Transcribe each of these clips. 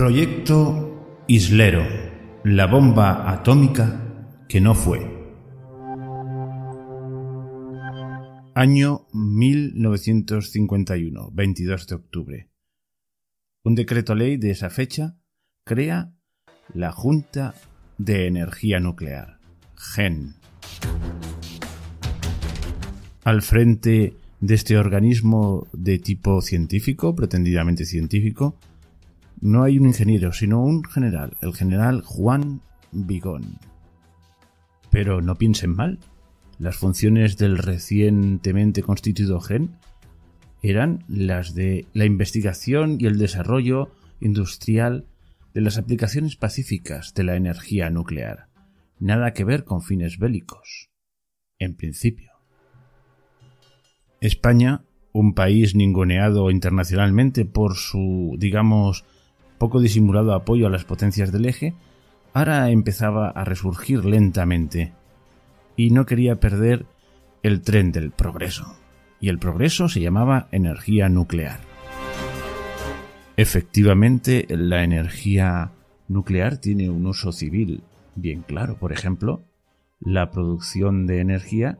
Proyecto Islero, la bomba atómica que no fue. Año 1951, 22 de octubre. Un decreto ley de esa fecha crea la Junta de Energía Nuclear, GEN. Al frente de este organismo de tipo científico, pretendidamente científico, no hay un ingeniero, sino un general, el general Juan Vigón. Pero no piensen mal, las funciones del recientemente constituido GEN eran las de la investigación y el desarrollo industrial de las aplicaciones pacíficas de la energía nuclear. Nada que ver con fines bélicos, en principio. España, un país ninguneado internacionalmente por su, digamos, poco disimulado apoyo a las potencias del eje, ahora empezaba a resurgir lentamente y no quería perder el tren del progreso. Y el progreso se llamaba energía nuclear. Efectivamente, la energía nuclear tiene un uso civil bien claro. Por ejemplo, la producción de energía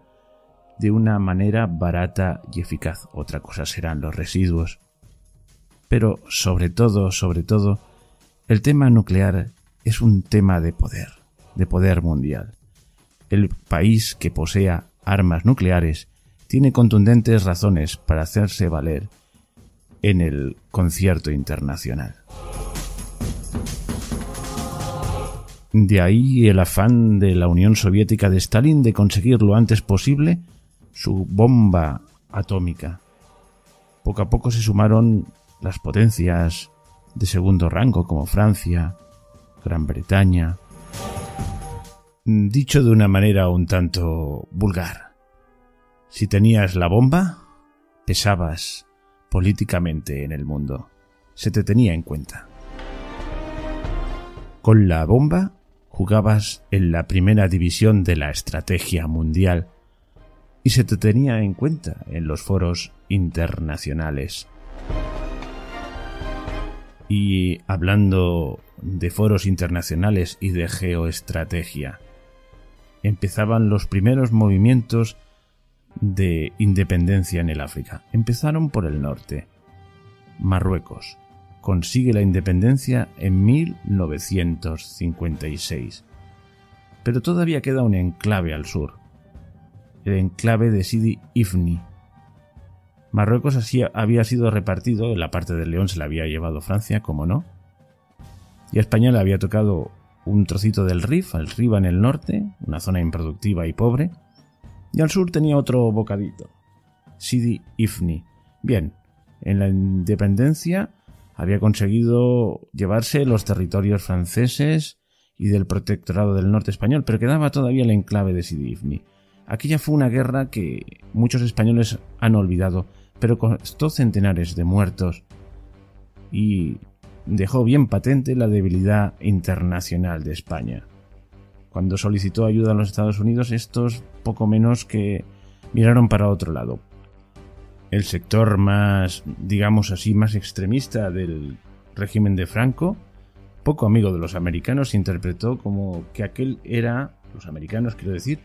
de una manera barata y eficaz. Otra cosa serán los residuos. Pero sobre todo, el tema nuclear es un tema de poder mundial. El país que posea armas nucleares tiene contundentes razones para hacerse valer en el concierto internacional. De ahí el afán de la Unión Soviética de Stalin de conseguir lo antes posible su bomba atómica. Poco a poco se sumaron las potencias de segundo rango como Francia, Gran Bretaña. Dicho de una manera un tanto vulgar, si tenías la bomba, pesabas políticamente en el mundo. Se te tenía en cuenta. Con la bomba jugabas en la primera división de la estrategia mundial y se te tenía en cuenta en los foros internacionales. Y hablando de foros internacionales y de geoestrategia, empezaban los primeros movimientos de independencia en el África. Empezaron por el norte. Marruecos consigue la independencia en 1956. Pero todavía queda un enclave al sur, el enclave de Sidi Ifni. Marruecos así había sido repartido, en la parte del León se la había llevado Francia, como no, y a España le había tocado un trocito del Rif, al Riba en el norte, una zona improductiva y pobre, y al sur tenía otro bocadito, Sidi Ifni. Bien, en la independencia había conseguido llevarse los territorios franceses y del protectorado del norte español, pero quedaba todavía el enclave de Sidi Ifni. Aquella fue una guerra que muchos españoles han olvidado, pero costó centenares de muertos y dejó bien patente la debilidad internacional de España. Cuando solicitó ayuda a los Estados Unidos, estos poco menos que miraron para otro lado. El sector más, digamos así, más extremista del régimen de Franco, poco amigo de los americanos, interpretó como que aquel era, los americanos quiero decir,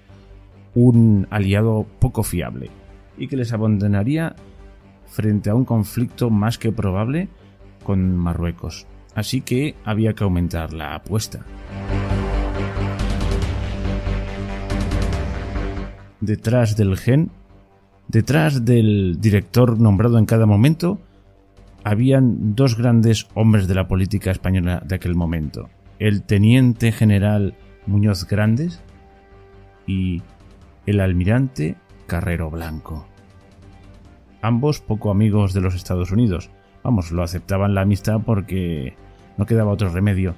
un aliado poco fiable y que les abandonaría frente a un conflicto más que probable con Marruecos. Así que había que aumentar la apuesta. Detrás del GEN, detrás del director nombrado en cada momento, habían dos grandes hombres de la política española de aquel momento: el teniente general Muñoz Grandes y el almirante Carrero Blanco. Ambos poco amigos de los Estados Unidos. Vamos, lo aceptaban la amistad porque no quedaba otro remedio,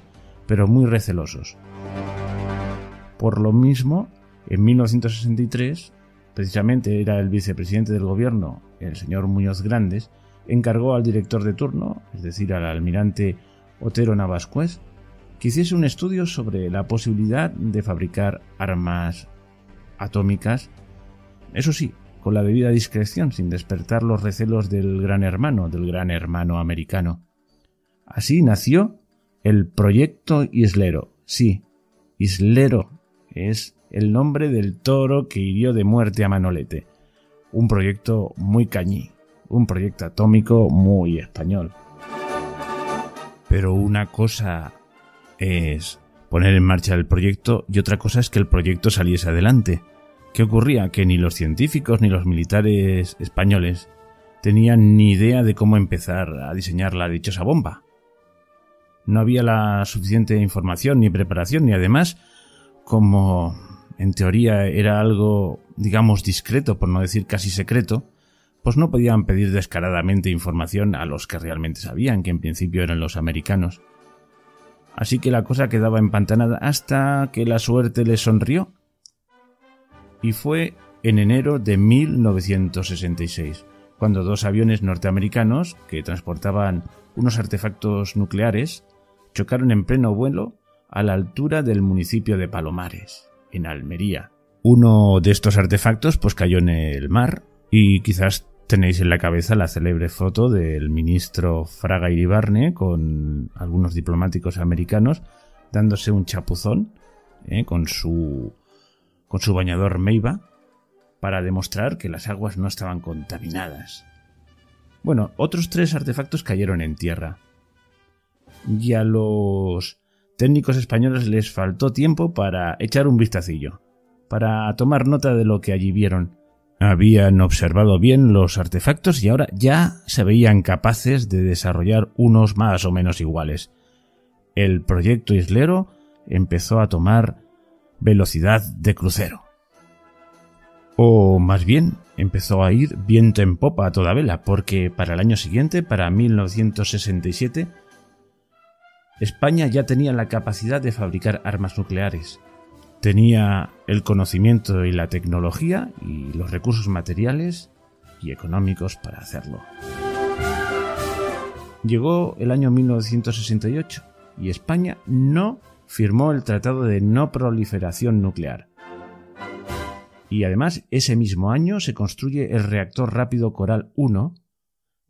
pero muy recelosos. Por lo mismo, en 1963, precisamente era el vicepresidente del gobierno, el señor Muñoz Grandes, encargó al director de turno, es decir, al almirante Otero Navascués, que hiciese un estudio sobre la posibilidad de fabricar armas atómicas, eso sí, con la debida discreción, sin despertar los recelos del gran hermano americano. Así nació El proyecto Islero. Sí, Islero es el nombre del toro que hirió de muerte a Manolete. Un proyecto muy cañí, un proyecto atómico muy español. Pero una cosa es poner en marcha el proyecto y otra cosa es que el proyecto saliese adelante. ¿Qué ocurría? Que ni los científicos ni los militares españoles tenían ni idea de cómo empezar a diseñar la dichosa bomba. No había la suficiente información ni preparación, y además, como en teoría era algo, digamos, discreto, por no decir casi secreto, pues no podían pedir descaradamente información a los que realmente sabían, que en principio eran los americanos. Así que la cosa quedaba empantanada hasta que la suerte les sonrió. Y fue en enero de 1966, cuando 2 aviones norteamericanos que transportaban unos artefactos nucleares chocaron en pleno vuelo a la altura del municipio de Palomares, en Almería. Uno de estos artefactos pues cayó en el mar y quizás tenéis en la cabeza la célebre foto del ministro Fraga Iribarne con algunos diplomáticos americanos dándose un chapuzón con su bañador Meiba para demostrar que las aguas no estaban contaminadas. Bueno, otros 3 artefactos cayeron en tierra. Y a los técnicos españoles les faltó tiempo para echar un vistacillo, para tomar nota de lo que allí vieron. Habían observado bien los artefactos y ahora ya se veían capaces de desarrollar unos más o menos iguales. El proyecto Islero empezó a tomar velocidad de crucero. O más bien, empezó a ir viento en popa a toda vela, porque para el año siguiente, para 1967, España ya tenía la capacidad de fabricar armas nucleares. Tenía el conocimiento y la tecnología y los recursos materiales y económicos para hacerlo. Llegó el año 1968 y España no firmó el Tratado de No Proliferación Nuclear. Y además, ese mismo año se construye el reactor rápido Coral 1,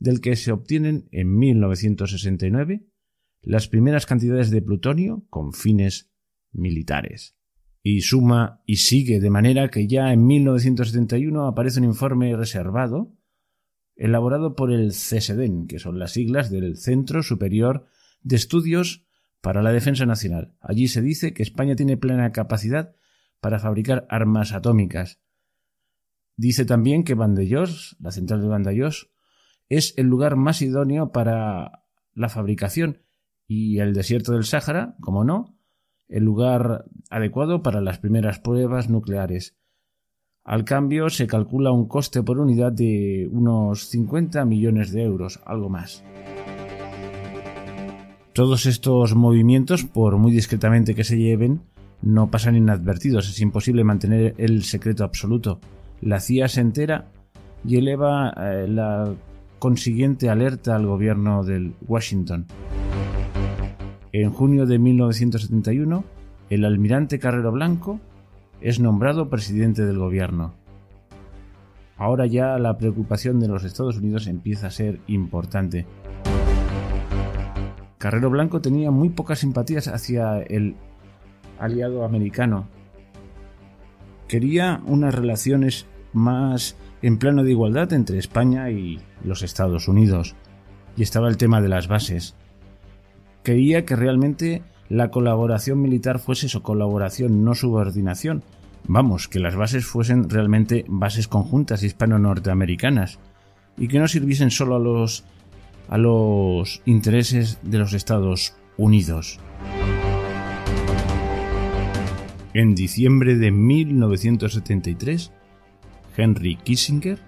del que se obtienen en 1969 las primeras cantidades de plutonio con fines militares. Y suma y sigue, de manera que ya en 1971 aparece un informe reservado elaborado por el CSDEN, que son las siglas del Centro Superior de Estudios para la Defensa Nacional. Allí se dice que España tiene plena capacidad para fabricar armas atómicas. Dice también que Vandellós, la central de Vandellós, es el lugar más idóneo para la fabricación y el desierto del Sáhara, como no, el lugar adecuado para las primeras pruebas nucleares. Al cambio se calcula un coste por unidad de unos 50 millones de euros, algo más. Todos estos movimientos, por muy discretamente que se lleven, no pasan inadvertidos. Es imposible mantener el secreto absoluto. La CIA se entera y eleva la consiguiente alerta al gobierno de Washington. En junio de 1971, el almirante Carrero Blanco es nombrado presidente del gobierno. Ahora ya la preocupación de los Estados Unidos empieza a ser importante. Carrero Blanco tenía muy pocas simpatías hacia el aliado americano. Quería unas relaciones más en plano de igualdad entre España y los Estados Unidos. Y estaba el tema de las bases. Quería que realmente la colaboración militar fuese su colaboración, no subordinación. Vamos, que las bases fuesen realmente bases conjuntas hispano-norteamericanas y que no sirviesen solo a los intereses de los Estados Unidos. En diciembre de 1973, Henry Kissinger,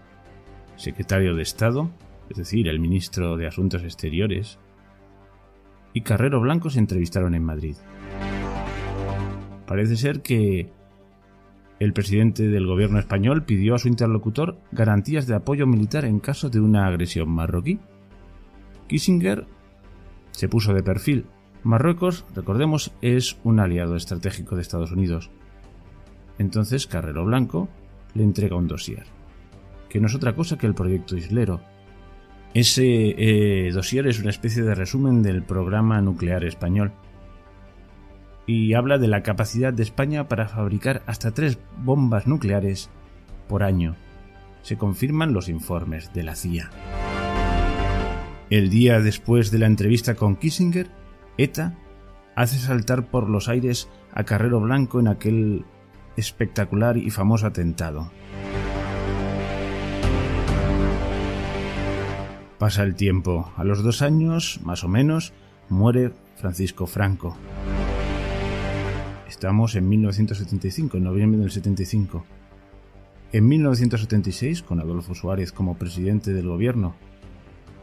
secretario de Estado, es decir, el ministro de Asuntos Exteriores, y Carrero Blanco se entrevistaron en Madrid. Parece ser que el presidente del gobierno español pidió a su interlocutor garantías de apoyo militar en caso de una agresión marroquí. Kissinger se puso de perfil. Marruecos, recordemos, es un aliado estratégico de Estados Unidos. Entonces Carrero Blanco le entrega un dossier, que no es otra cosa que el proyecto Islero. Ese dossier es una especie de resumen del programa nuclear español y habla de la capacidad de España para fabricar hasta 3 bombas nucleares por año. Se confirman los informes de la CIA. El día después de la entrevista con Kissinger, ETA hace saltar por los aires a Carrero Blanco en aquel espectacular y famoso atentado. Pasa el tiempo. A los 2 años, más o menos, muere Francisco Franco. Estamos en 1975, en noviembre del 75. En 1976, con Adolfo Suárez como presidente del gobierno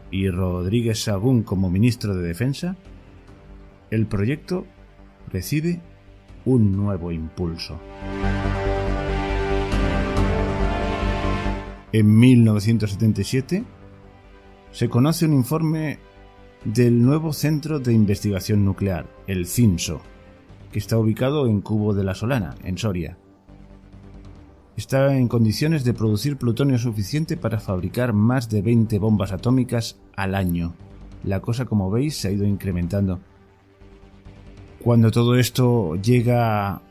y Rodríguez Sagún como ministro de Defensa, el proyecto recibe un nuevo impulso. En 1977 se conoce un informe del nuevo Centro de Investigación Nuclear, el CINSO, que está ubicado en Cubo de la Solana, en Soria. Está en condiciones de producir plutonio suficiente para fabricar más de 20 bombas atómicas al año. La cosa, como veis, se ha ido incrementando. Cuando todo esto llega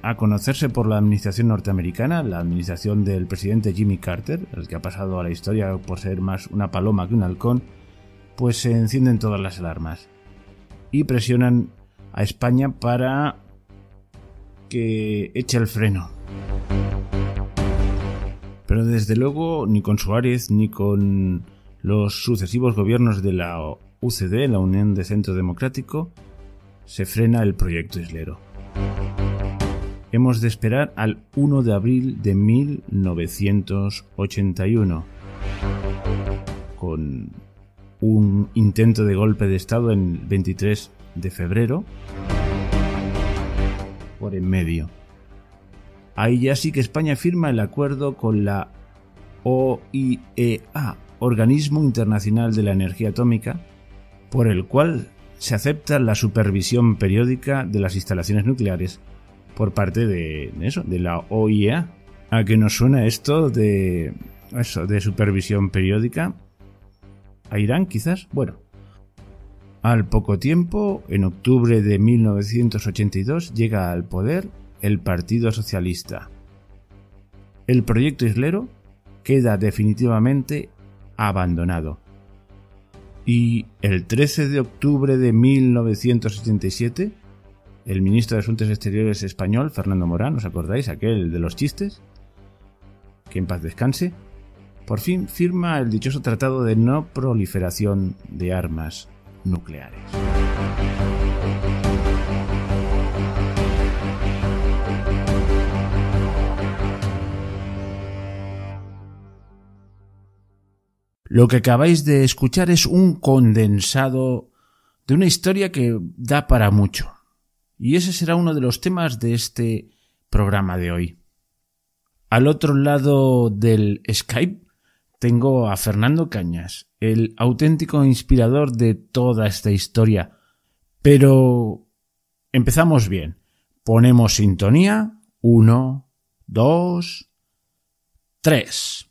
a conocerse por la administración norteamericana, la administración del presidente Jimmy Carter, el que ha pasado a la historia por ser más una paloma que un halcón, pues se encienden todas las alarmas y presionan a España para que eche el freno. Pero desde luego ni con Suárez ni con los sucesivos gobiernos de la UCD, la Unión de Centro Democrático, se frena el proyecto Islero. Hemos de esperar al 1 de abril de 1981, con un intento de golpe de Estado en el 23 de febrero, por en medio. Ahí ya sí que España firma el acuerdo con la OIEA, Organismo Internacional de la Energía Atómica, por el cual se acepta la supervisión periódica de las instalaciones nucleares por parte de la OIEA. ¿A qué nos suena esto de supervisión periódica? ¿A Irán, quizás? Bueno, al poco tiempo, en octubre de 1982, llega al poder el Partido Socialista. El proyecto Islero queda definitivamente abandonado. Y el 13 de octubre de 1977, el ministro de Asuntos Exteriores español, Fernando Morán, ¿os acordáis? Aquel de los chistes, que en paz descanse, por fin firma el dichoso Tratado de No Proliferación de Armas Nucleares. Lo que acabáis de escuchar es un condensado de una historia que da para mucho. Y ese será uno de los temas de este programa de hoy. Al otro lado del Skype tengo a Fernando Cañas, el auténtico inspirador de toda esta historia. Pero empezamos bien. Ponemos sintonía. 1, 2, 3.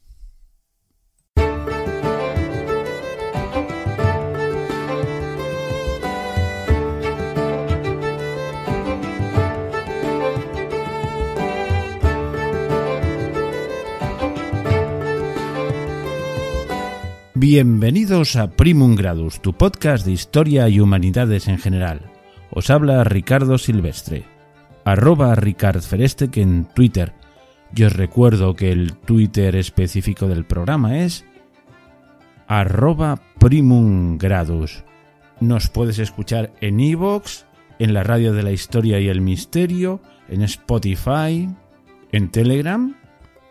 Bienvenidos a Primum Gradus, tu podcast de historia y humanidades en general. Os habla Ricardo Silvestre, @RicardFereste en Twitter. Y os recuerdo que el Twitter específico del programa es @Primum Gradus. Nos puedes escuchar en iVoox, en la radio de la historia y el misterio, en Spotify, en Telegram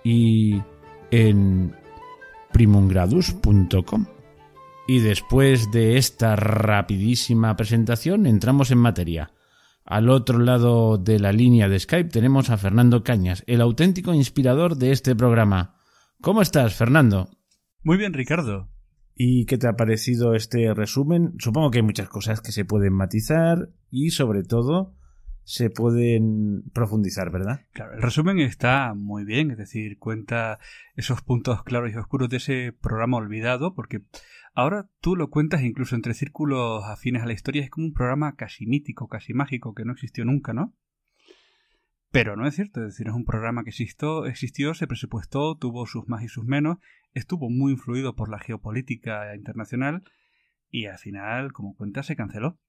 y en primumgradus.com. Y después de esta rapidísima presentación entramos en materia. Al otro lado de la línea de Skype tenemos a Fernando Cañas, el auténtico inspirador de este programa. ¿Cómo estás, Fernando? Muy bien, Ricardo. ¿Y qué te ha parecido este resumen? Supongo que hay muchas cosas que se pueden matizar y, sobre todo, se pueden profundizar, ¿verdad? Claro, el resumen está muy bien, es decir, cuenta esos puntos claros y oscuros de ese programa olvidado, porque ahora tú lo cuentas incluso entre círculos afines a la historia, es como un programa casi mítico, casi mágico, que no existió nunca, ¿no? Pero no es cierto, es decir, es un programa que existió, se presupuestó, tuvo sus más y sus menos, estuvo muy influido por la geopolítica internacional y al final, como cuenta, se canceló.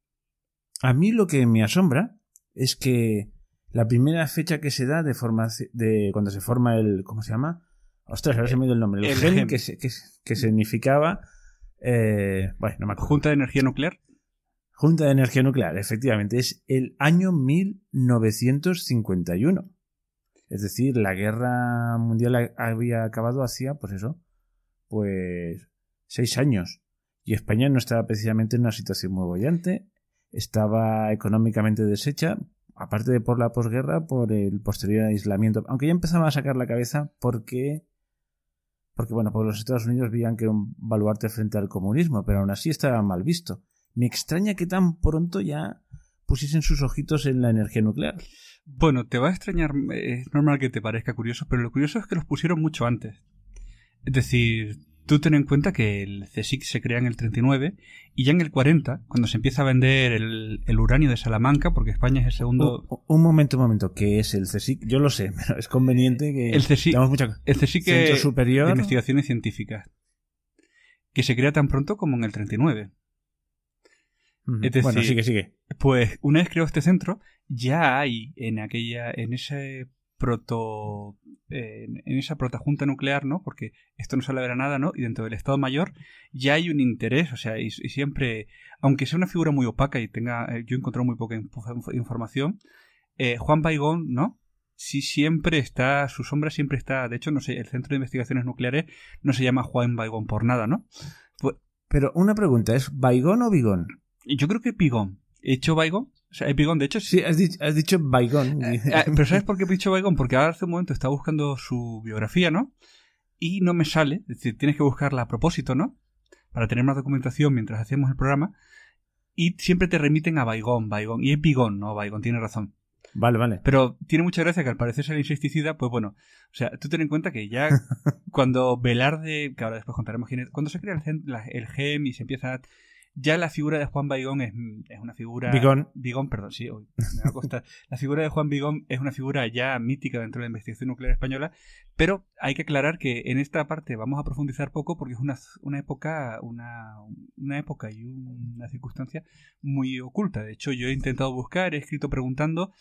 A mí lo que me asombra es que la primera fecha que se da de cuando se forma el... ¿Cómo se llama? Ostras, ahora se me ha ido el nombre. El GEM que significaba... bueno, no me acuerdo. ¿Junta de Energía Nuclear? Junta de Energía Nuclear, efectivamente. Es el año 1951. Es decir, la guerra mundial había acabado hacía, pues eso, 6 años. Y España no estaba precisamente en una situación muy bollante. Estaba económicamente deshecha, aparte de por la posguerra, por el posterior aislamiento, aunque ya empezaba a sacar la cabeza porque bueno, pues los Estados Unidos veían que era un baluarte frente al comunismo, pero aún así estaba mal visto. Me extraña que tan pronto ya pusiesen sus ojitos en la energía nuclear. Bueno, te va a extrañar, es normal que te parezca curioso, pero lo curioso es que los pusieron mucho antes. Es decir, tú ten en cuenta que el CSIC se crea en el 39 y ya en el 40, cuando se empieza a vender el uranio de Salamanca, porque España es el segundo... Un momento, ¿qué es el CSIC? Yo lo sé, pero es conveniente que... El CSIC Centro Superior de Investigaciones Científicas, que se crea tan pronto como en el 39. Es decir, bueno, sigue. Pues una vez creado este centro, ya hay en esa protojunta nuclear, ¿no? Porque esto no sale de la nada, ¿no? Y dentro del Estado Mayor ya hay un interés, o sea, y siempre, aunque sea una figura muy opaca y yo he encontrado muy poca información, Juan Baigón, ¿no? Sí, siempre está, su sombra siempre está, de hecho, no sé, el Centro de Investigaciones Nucleares no se llama Juan Baigón por nada, ¿no? Pues, pero una pregunta, ¿es Baigón o Bigón? Yo creo que Pigón. ¿He dicho Baigón? O sea, Pigón, de hecho... Sí, has dicho Baigón. Pero ¿sabes por qué he dicho Baigón? Porque ahora hace un momento estaba buscando su biografía, ¿no? Y no me sale. Es decir, tienes que buscarla a propósito, ¿no? Para tener más documentación mientras hacemos el programa. Y siempre te remiten a Baigón. Y es Pigón, ¿no? Baigón, tiene razón. Vale. Pero tiene mucha gracia que al parecer sea el insecticida, pues bueno. O sea, tú ten en cuenta que ya cuando Velarde... Que ahora después contaremos quién es. Cuando se crea el GEM y se empieza... Ya la figura de Juan Baigón es una figura... Bigón, perdón, sí, hoy me va a costar. La figura de Juan Baigón es una figura ya mítica dentro de la investigación nuclear española, pero hay que aclarar que en esta parte vamos a profundizar poco porque es una época y una circunstancia muy oculta. De hecho, yo he intentado buscar, he escrito preguntando,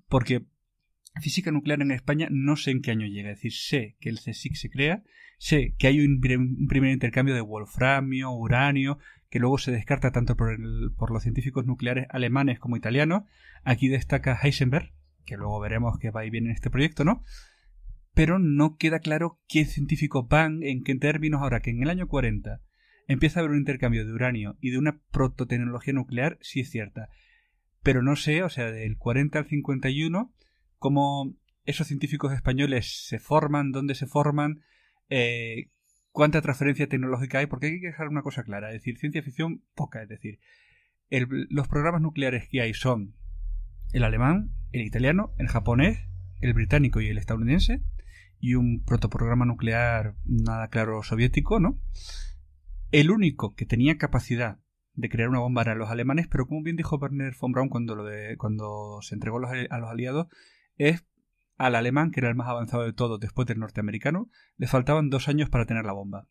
porque física nuclear en España no sé en qué año llega. Es decir, sé que el CSIC se crea, sé que hay un primer intercambio de wolframio, uranio, que luego se descarta tanto por los científicos nucleares alemanes como italianos. Aquí destaca Heisenberg, que luego veremos que va y viene en este proyecto, ¿no? Pero no queda claro qué científicos van, en qué términos. Ahora que en el año 40 empieza a haber un intercambio de uranio y de una prototecnología nuclear, sí es cierta. Pero no sé, o sea, del 40 al 51, cómo esos científicos españoles se forman, dónde se forman, cuánta transferencia tecnológica hay, porque hay que dejar una cosa clara, es decir, ciencia ficción poca, es decir, los programas nucleares que hay son el alemán, el italiano, el japonés, el británico y el estadounidense, y un protoprograma nuclear nada claro soviético, ¿no? El único que tenía capacidad de crear una bomba eran los alemanes, pero como bien dijo Wernher von Braun cuando se entregó a los aliados, es al alemán, que era el más avanzado de todos después del norteamericano, le faltaban 2 años para tener la bomba.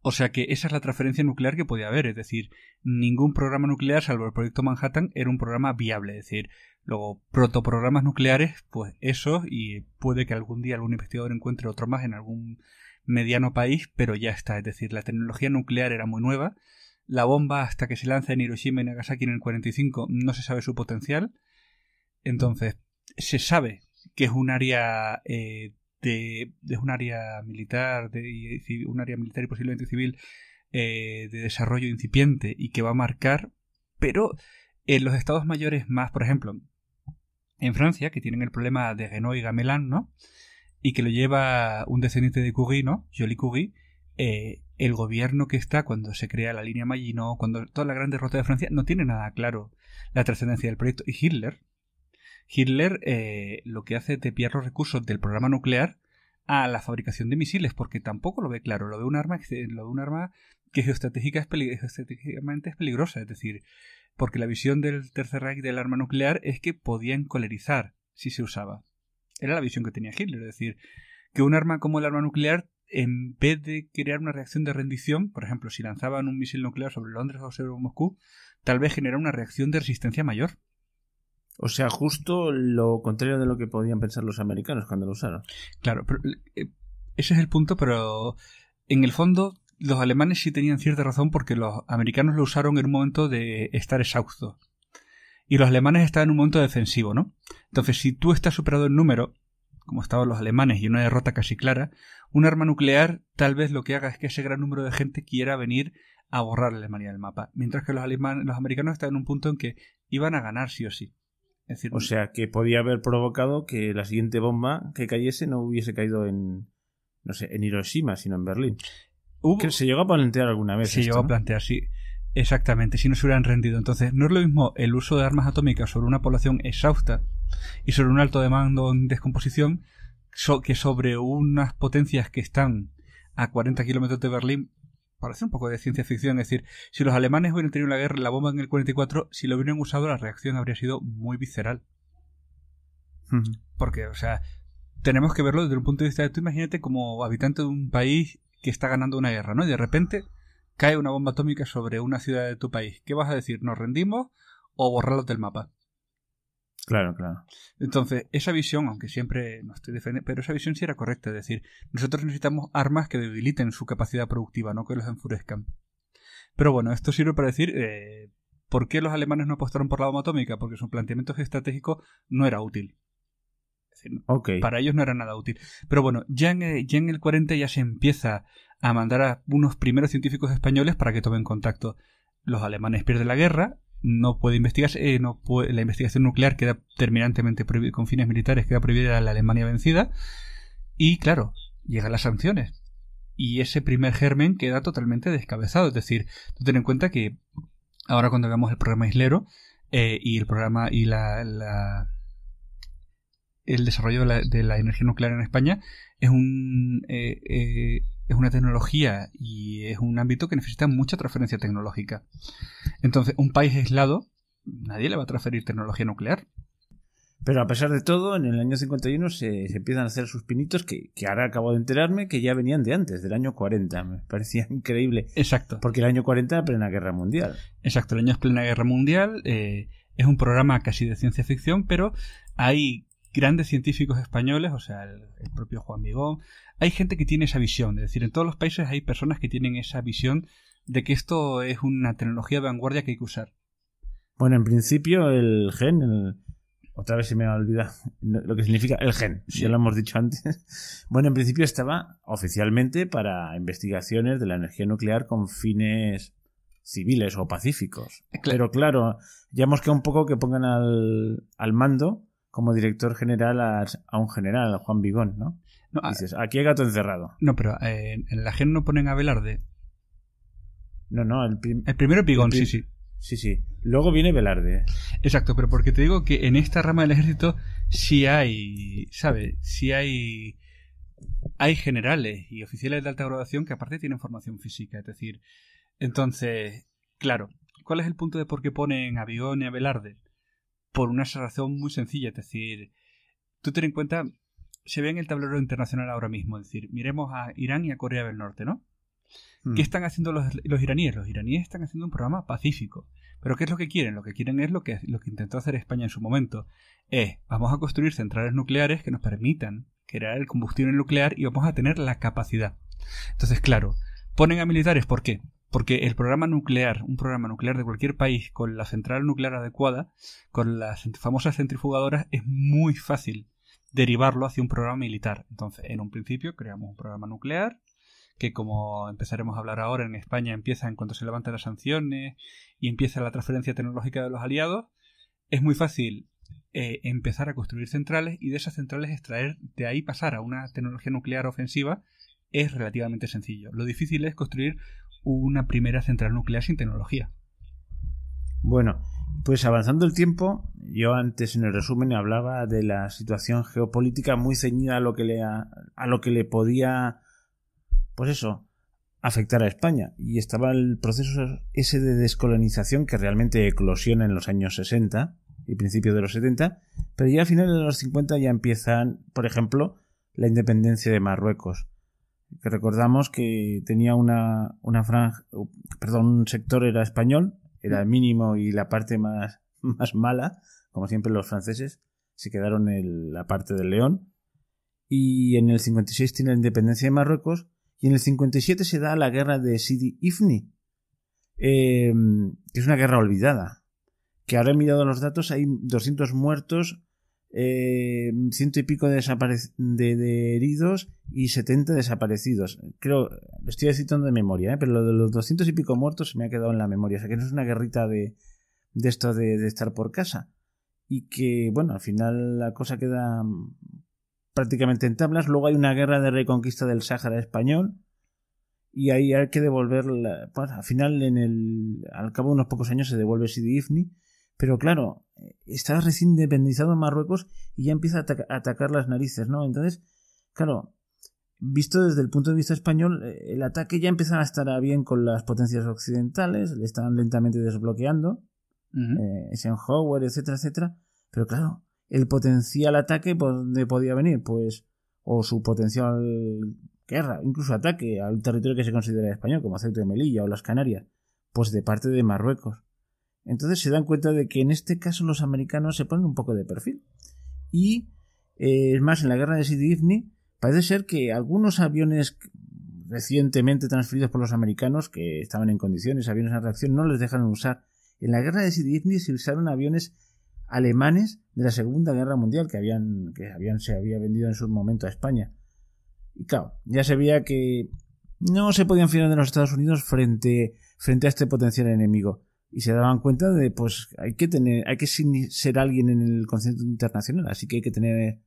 O sea que esa es la transferencia nuclear que podía haber, es decir, ningún programa nuclear, salvo el proyecto Manhattan, era un programa viable, es decir, luego protoprogramas nucleares, pues esos, y puede que algún día algún investigador encuentre otro más en algún mediano país, pero ya está, es decir, la tecnología nuclear era muy nueva, la bomba hasta que se lanza en Hiroshima y Nagasaki en el 45 no se sabe su potencial, entonces se sabe que es un área es un área militar, un área militar y posiblemente civil de desarrollo incipiente y que va a marcar, pero en los estados mayores más, por ejemplo, en Francia, que tienen el problema de Renault y Gamelin, ¿no? Y que lo lleva un descendiente de Curie, ¿no? Joly Curie, el gobierno que está cuando se crea la línea Maginot, cuando toda la gran derrota de Francia, no tiene nada claro la trascendencia del proyecto. Y Hitler lo que hace es desviar los recursos del programa nuclear a la fabricación de misiles, porque tampoco lo ve claro, lo ve un arma que geoestratégicamente es peligrosa, es decir, porque la visión del Tercer Reich del arma nuclear es que podía encolerizar si se usaba. Era la visión que tenía Hitler, es decir, que un arma como el arma nuclear, en vez de crear una reacción de rendición, por ejemplo, si lanzaban un misil nuclear sobre Londres o sobre Moscú, tal vez genera una reacción de resistencia mayor. O sea, justo lo contrario de lo que podían pensar los americanos cuando lo usaron. Claro, pero, ese es el punto, pero en el fondo los alemanes sí tenían cierta razón porque los americanos lo usaron en un momento de estar exhaustos. Y los alemanes estaban en un momento defensivo, ¿no? Entonces, si tú estás superado en número, como estaban los alemanes y una derrota casi clara, un arma nuclear tal vez lo que haga es que ese gran número de gente quiera venir a borrar a Alemania del mapa. Mientras que los americanos estaban en un punto en que iban a ganar sí o sí. Es decir, o sea, que podía haber provocado que la siguiente bomba que cayese no hubiese caído en Hiroshima, sino en Berlín. Que se llegó a plantear alguna vez. Se llegó a plantear, sí. Exactamente, si no se hubieran rendido. Entonces, no es lo mismo el uso de armas atómicas sobre una población exhausta y sobre un alto de mando en descomposición que sobre unas potencias que están a 40 kilómetros de Berlín. Parece un poco de ciencia ficción. Es decir, si los alemanes hubieran tenido la bomba en el 44, si lo hubieran usado, la reacción habría sido muy visceral. Porque, o sea, tenemos que verlo desde un punto de vista de tú imagínate como habitante de un país que está ganando una guerra, ¿no? Y de repente cae una bomba atómica sobre una ciudad de tu país. ¿Qué vas a decir? ¿Nos rendimos o borrarlos del mapa? Claro, claro. Entonces, esa visión, aunque siempre no estoy defendiendo, pero esa visión sí era correcta. Es decir, nosotros necesitamos armas que debiliten su capacidad productiva, no que los enfurezcan. Pero bueno, esto sirve para decir ¿por qué los alemanes no apostaron por la bomba atómica? Porque su planteamiento geoestratégico no era útil. Es decir, para ellos no era nada útil. Pero bueno, ya en el 40 ya se empieza a mandar a unos primeros científicos españoles para que tomen contacto. Los alemanes pierden la guerra, no puede investigarse, la investigación nuclear queda terminantemente prohibida, con fines militares queda prohibida en la Alemania vencida, y claro, llegan las sanciones. Y ese primer germen queda totalmente descabezado. Es decir, tú ten en cuenta que ahora cuando veamos el programa Islero y el programa y el desarrollo de la energía nuclear en España es una tecnología y es un ámbito que necesita mucha transferencia tecnológica. Entonces, un país aislado, nadie le va a transferir tecnología nuclear. Pero a pesar de todo, en el año 51 se empiezan a hacer sus pinitos que ahora acabo de enterarme que ya venían de antes, del año 40. Me parecía increíble. Exacto. Porque el año 40 era plena guerra mundial. Exacto, el año es plena guerra mundial. Es un programa casi de ciencia ficción, pero hay grandes científicos españoles, o sea, el propio Juan Vigón. Hay gente que tiene esa visión. Es decir, en todos los países hay personas que tienen esa visión de que esto es una tecnología de vanguardia que hay que usar. Bueno, en principio el gen... Otra vez se me ha olvidado lo que significa el gen. Sí. Ya lo hemos dicho antes. Bueno, en principio estaba oficialmente para investigaciones de la energía nuclear con fines civiles o pacíficos. Claro. Pero claro, ya hemos quedado un poco que pongan al mando como director general a un general, a Juan Vigón, ¿no? Dices, aquí hay gato encerrado. No, pero en la gen no ponen a Velarde. No, el primero es Vigón, sí. Sí. Luego viene Velarde. Exacto, pero porque te digo que en esta rama del ejército sí hay, ¿sabes? Sí hay generales y oficiales de alta graduación que aparte tienen formación física. Es decir, entonces, claro, ¿cuál es el punto de por qué ponen a Vigón y a Velarde? Por una razón muy sencilla. Es decir, tú ten en cuenta, se ve en el tablero internacional ahora mismo. Es decir, miremos a Irán y a Corea del Norte, ¿no? ¿Qué están haciendo los iraníes? Los iraníes están haciendo un programa pacífico. ¿Pero qué es lo que quieren? Lo que quieren es lo que intentó hacer España en su momento. Vamos a construir centrales nucleares que nos permitan crear el combustible nuclear y vamos a tener la capacidad. Entonces, claro, ponen a militares. ¿Por qué? Porque el programa nuclear, un programa nuclear de cualquier país con la central nuclear adecuada, con las famosas centrifugadoras, es muy fácil derivarlo hacia un programa militar. Entonces, en un principio creamos un programa nuclear que, como empezaremos a hablar ahora, en España empieza en cuanto se levantan las sanciones y empieza la transferencia tecnológica de los aliados. Es muy fácil empezar a construir centrales y de esas centrales extraer, de ahí pasar a una tecnología nuclear ofensiva es relativamente sencillo. Lo difícil es construir una primera central nuclear sin tecnología. Bueno, pues avanzando el tiempo, yo antes en el resumen hablaba de la situación geopolítica muy ceñida a lo que le podía, pues eso, afectar a España. Y estaba el proceso ese de descolonización que realmente eclosiona en los años 60 y principios de los 70, pero ya a finales de los 50 ya empiezan, por ejemplo, la independencia de Marruecos. Que recordamos que tenía una franja, un sector era español, era el mínimo y la parte más mala, como siempre los franceses, se quedaron en la parte del León. Y en el 56 tiene la independencia de Marruecos y en el 57 se da la guerra de Sidi Ifni, que es una guerra olvidada. Que ahora he mirado los datos, hay 200 muertos, 100 y pico de heridos y 70 desaparecidos. Creo, lo estoy citando de memoria, pero lo de los 200 y pico muertos se me ha quedado en la memoria. O sea que no es una guerrita de esto de estar por casa. Y que, bueno, al final la cosa queda prácticamente en tablas. Luego hay una guerra de reconquista del Sáhara español. Y ahí hay que devolverla. Pues, al final, al cabo de unos pocos años se devuelve Sidi Ifni. Pero claro, está recién independizado Marruecos y ya empieza a atacar las narices, ¿no? Entonces, claro, visto desde el punto de vista español, el ataque ya empezaba a estar bien con las potencias occidentales, le estaban lentamente desbloqueando, Eisenhower, etcétera, etcétera. Pero claro, el potencial ataque, ¿por dónde podía venir? Pues, o su potencial guerra, incluso ataque al territorio que se considera español, como Ceuta y Melilla o las Canarias, pues de parte de Marruecos. Entonces se dan cuenta de que en este caso los americanos se ponen un poco de perfil. Y es más, en la guerra de Sidi Ifni parece ser que algunos aviones recientemente transferidos por los americanos, que estaban en condiciones, aviones en reacción, no les dejaron usar. En la guerra de Sidi Ifni se usaron aviones alemanes de la Segunda Guerra Mundial que se había vendido en su momento a España. Y claro, ya se veía que no se podían fiar de los Estados Unidos frente a este potencial enemigo. Y se daban cuenta de, pues, hay que ser alguien en el concierto internacional, así que hay que tener,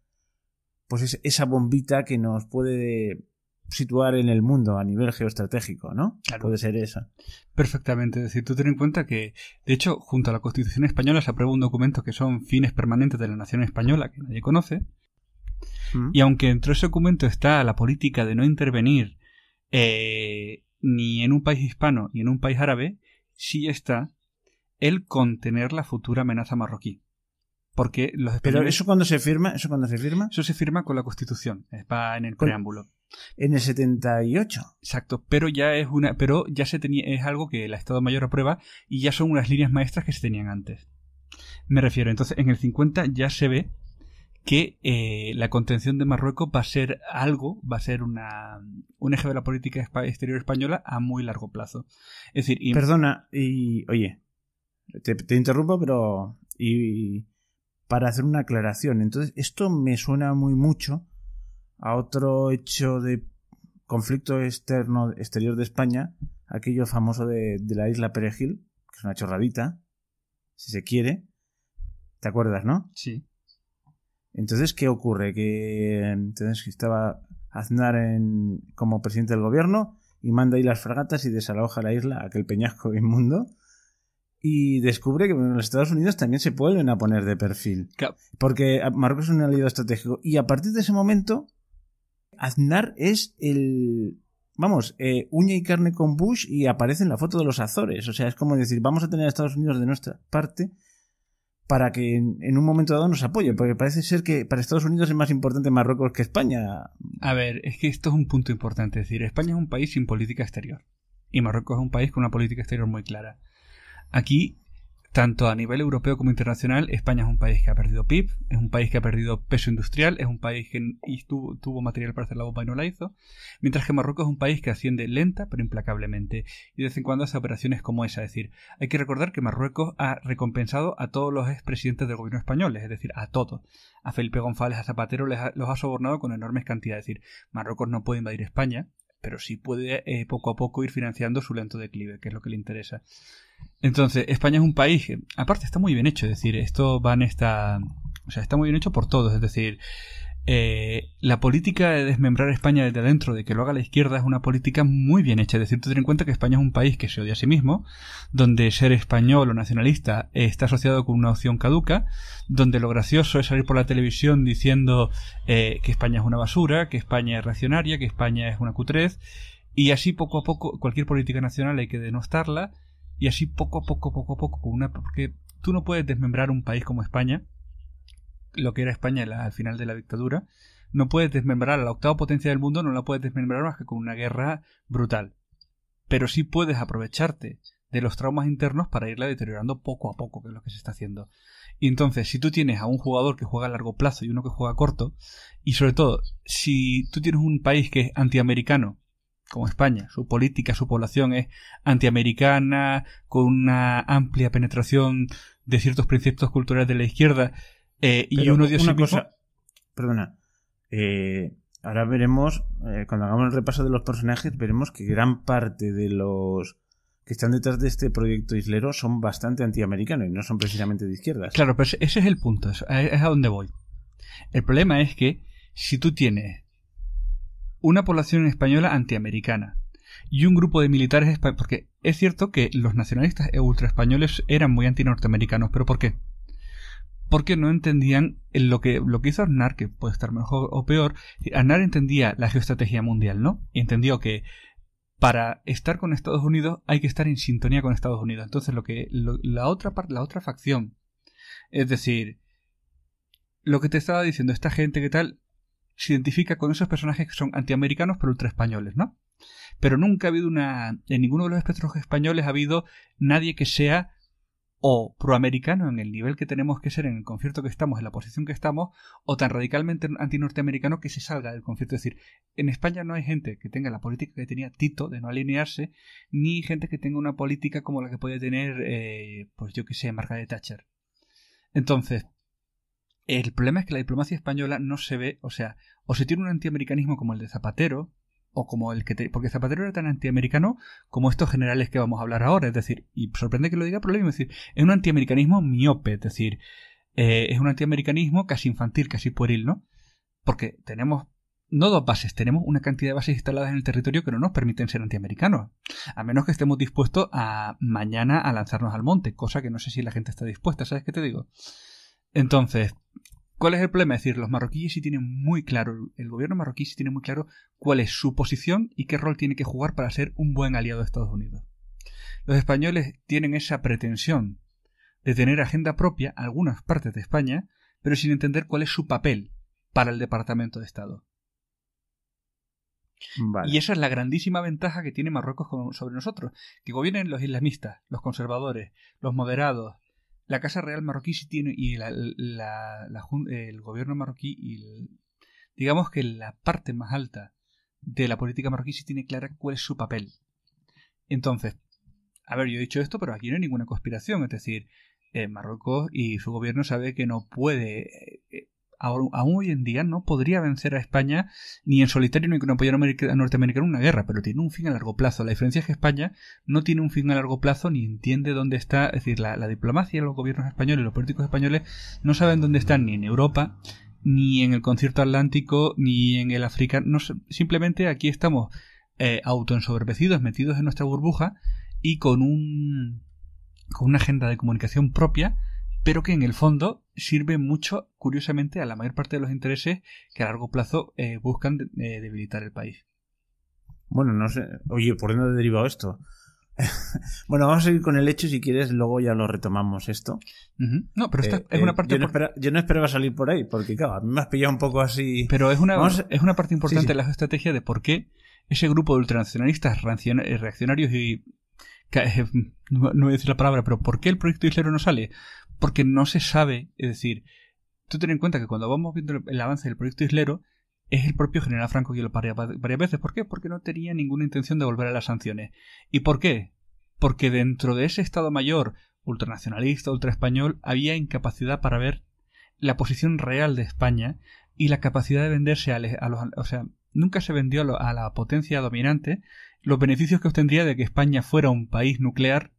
pues, esa bombita que nos puede situar en el mundo a nivel geoestratégico, ¿no? Claro. Puede ser esa. Perfectamente. Es decir, tú ten en cuenta que, de hecho, junto a la Constitución española se aprueba un documento que son fines permanentes de la nación española, que nadie conoce. Y aunque dentro de ese documento está la política de no intervenir ni en un país hispano ni en un país árabe, sí está el contener la futura amenaza marroquí. Porque los españoles... Pero ¿eso cuándo se firma? Eso se firma con la Constitución, va en el preámbulo. En el 78. Exacto, pero ya es algo que el Estado Mayor aprueba y ya son unas líneas maestras que se tenían antes. Me refiero, entonces, en el 50 ya se ve que la contención de Marruecos va a ser un eje de la política exterior española a muy largo plazo. Es decir, perdona, y oye, te interrumpo, pero y para hacer una aclaración. Entonces, esto me suena muy mucho a otro hecho de conflicto exterior de España, aquello famoso de la isla Perejil, que es una chorradita, si se quiere. ¿Te acuerdas, no? Sí. Entonces, ¿qué ocurre? Que entonces estaba Aznar como presidente del gobierno y manda ahí las fragatas y desaloja la isla, aquel peñasco inmundo, y descubre que los Estados Unidos también se vuelven a poner de perfil. Claro. Porque Marruecos es un aliado estratégico. Y a partir de ese momento, Aznar es uña y carne con Bush y aparece en la foto de los Azores. O sea, es como decir, vamos a tener a Estados Unidos de nuestra parte para que en un momento dado nos apoye, porque parece ser que para Estados Unidos es más importante Marruecos que España. A ver, es que esto es un punto importante. Es decir, España es un país sin política exterior y Marruecos es un país con una política exterior muy clara. Aquí, tanto a nivel europeo como internacional, España es un país que ha perdido PIB, es un país que ha perdido peso industrial, es un país que tuvo material para hacer la bomba y no la hizo, mientras que Marruecos es un país que asciende lenta pero implacablemente y de vez en cuando hace operaciones como esa. Es decir, hay que recordar que Marruecos ha recompensado a todos los expresidentes del gobierno español, es decir, a todos. A Felipe González, a Zapatero los ha sobornado con enormes cantidades. Es decir, Marruecos no puede invadir España, pero sí puede poco a poco ir financiando su lento declive, que es lo que le interesa. Entonces, España es un país que, aparte, está muy bien hecho. Es decir, esto va en esta... O sea, está muy bien hecho por todos. Es decir, la política de desmembrar España desde adentro, de que lo haga la izquierda, es una política muy bien hecha. Es decir, tú ten en cuenta que España es un país que se odia a sí mismo, donde ser español o nacionalista está asociado con una opción caduca, donde lo gracioso es salir por la televisión diciendo que España es una basura, que España es reaccionaria, que España es una cutrez, y así poco a poco cualquier política nacional hay que denostarla, y así poco a poco, porque tú no puedes desmembrar un país como España, lo que era España al final de la dictadura. No puedes desmembrar a la octava potencia del mundo, no la puedes desmembrar más que con una guerra brutal. Pero sí puedes aprovecharte de los traumas internos para irla deteriorando poco a poco, que es lo que se está haciendo. Y entonces, si tú tienes a un jugador que juega a largo plazo y uno que juega a corto, y sobre todo, si tú tienes un país que es antiamericano, como España, su política, su población es antiamericana, con una amplia penetración de ciertos principios culturales de la izquierda, y uno dio una cosa, perdona, ahora veremos, cuando hagamos el repaso de los personajes, veremos que gran parte de los que están detrás de este proyecto islero son bastante antiamericanos y no son precisamente de izquierdas. Claro, pero ese es el punto, es a donde voy. El problema es que si tú tienes una población española antiamericana y un grupo de militares españoles, porque es cierto que los nacionalistas ultraespañoles eran muy antinorteamericanos, pero ¿por qué? Porque no entendían lo que hizo Aznar, que puede estar mejor o peor. Aznar entendía la geoestrategia mundial, ¿no? Y entendió que para estar con Estados Unidos hay que estar en sintonía con Estados Unidos. Entonces la otra facción, es decir, lo que te estaba diciendo, esta gente que tal, se identifica con esos personajes que son antiamericanos pero ultraespañoles, ¿no? Pero nunca ha habido en ninguno de los espectros españoles ha habido nadie que sea o proamericano en el nivel que tenemos que ser en el concierto que estamos, en la posición que estamos, o tan radicalmente antinorteamericano que se salga del concierto. Es decir, en España no hay gente que tenga la política que tenía Tito, de no alinearse, ni gente que tenga una política como la que puede tener, pues yo que sé, Margaret Thatcher. Entonces, el problema es que la diplomacia española no se ve, o sea, o se tiene un antiamericanismo como el de Zapatero, o como el que porque Zapatero era tan antiamericano como estos generales que vamos a hablar ahora, es decir, y sorprende que lo diga, pero lo mismo, es decir, es un antiamericanismo miope, es decir, es un antiamericanismo casi infantil, casi pueril, ¿no? Porque tenemos no dos bases, tenemos una cantidad de bases instaladas en el territorio que no nos permiten ser antiamericanos, a menos que estemos dispuestos a mañana a lanzarnos al monte, cosa que no sé si la gente está dispuesta, ¿sabes qué te digo? Entonces, ¿cuál es el problema? Es decir, los marroquíes sí tienen muy claro, el gobierno marroquí sí tiene muy claro cuál es su posición y qué rol tiene que jugar para ser un buen aliado de Estados Unidos. Los españoles tienen esa pretensión de tener agenda propia, algunas partes de España, pero sin entender cuál es su papel para el Departamento de Estado. Vale. Y esa es la grandísima ventaja que tiene Marruecos sobre nosotros, que gobiernen los islamistas, los conservadores, los moderados. La Casa Real marroquí sí tiene, y el gobierno marroquí, y digamos que la parte más alta de la política marroquí sí tiene clara cuál es su papel. Entonces, a ver, yo he dicho esto, pero aquí no hay ninguna conspiración. Es decir, Marruecos y su gobierno sabe que no puede, aún hoy en día no podría vencer a España ni en solitario ni con apoyo norteamericano en una guerra, pero tiene un fin a largo plazo. La diferencia es que España no tiene un fin a largo plazo ni entiende dónde está, es decir, la diplomacia, los gobiernos españoles, los políticos españoles no saben dónde están ni en Europa, ni en el concierto atlántico, ni en el África. No, simplemente aquí estamos autoensoberbecidos, metidos en nuestra burbuja y con una agenda de comunicación propia, pero que en el fondo sirve mucho, curiosamente, a la mayor parte de los intereses que a largo plazo buscan debilitar el país. Bueno, no sé. Oye, ¿por dónde ha derivado esto? Bueno, vamos a seguir con el hecho, si quieres, luego ya lo retomamos esto. Uh-huh. No, pero esta es una parte... Yo no esperaba salir por ahí, porque claro, a mí me has pillado un poco así... Pero es una parte importante de la estrategia de por qué ese grupo de ultranacionalistas reaccionarios y... No voy a decir la palabra, pero ¿por qué el proyecto islero no sale? Porque no se sabe, es decir, tú ten en cuenta que cuando vamos viendo el avance del proyecto islero, es el propio general Franco quien lo paría varias veces. ¿Por qué? Porque no tenía ninguna intención de volver a las sanciones. ¿Y por qué? Porque dentro de ese Estado Mayor ultranacionalista, ultraespañol, había incapacidad para ver la posición real de España y la capacidad de venderse a los... O sea, nunca se vendió a la potencia dominante los beneficios que obtendría de que España fuera un país nuclear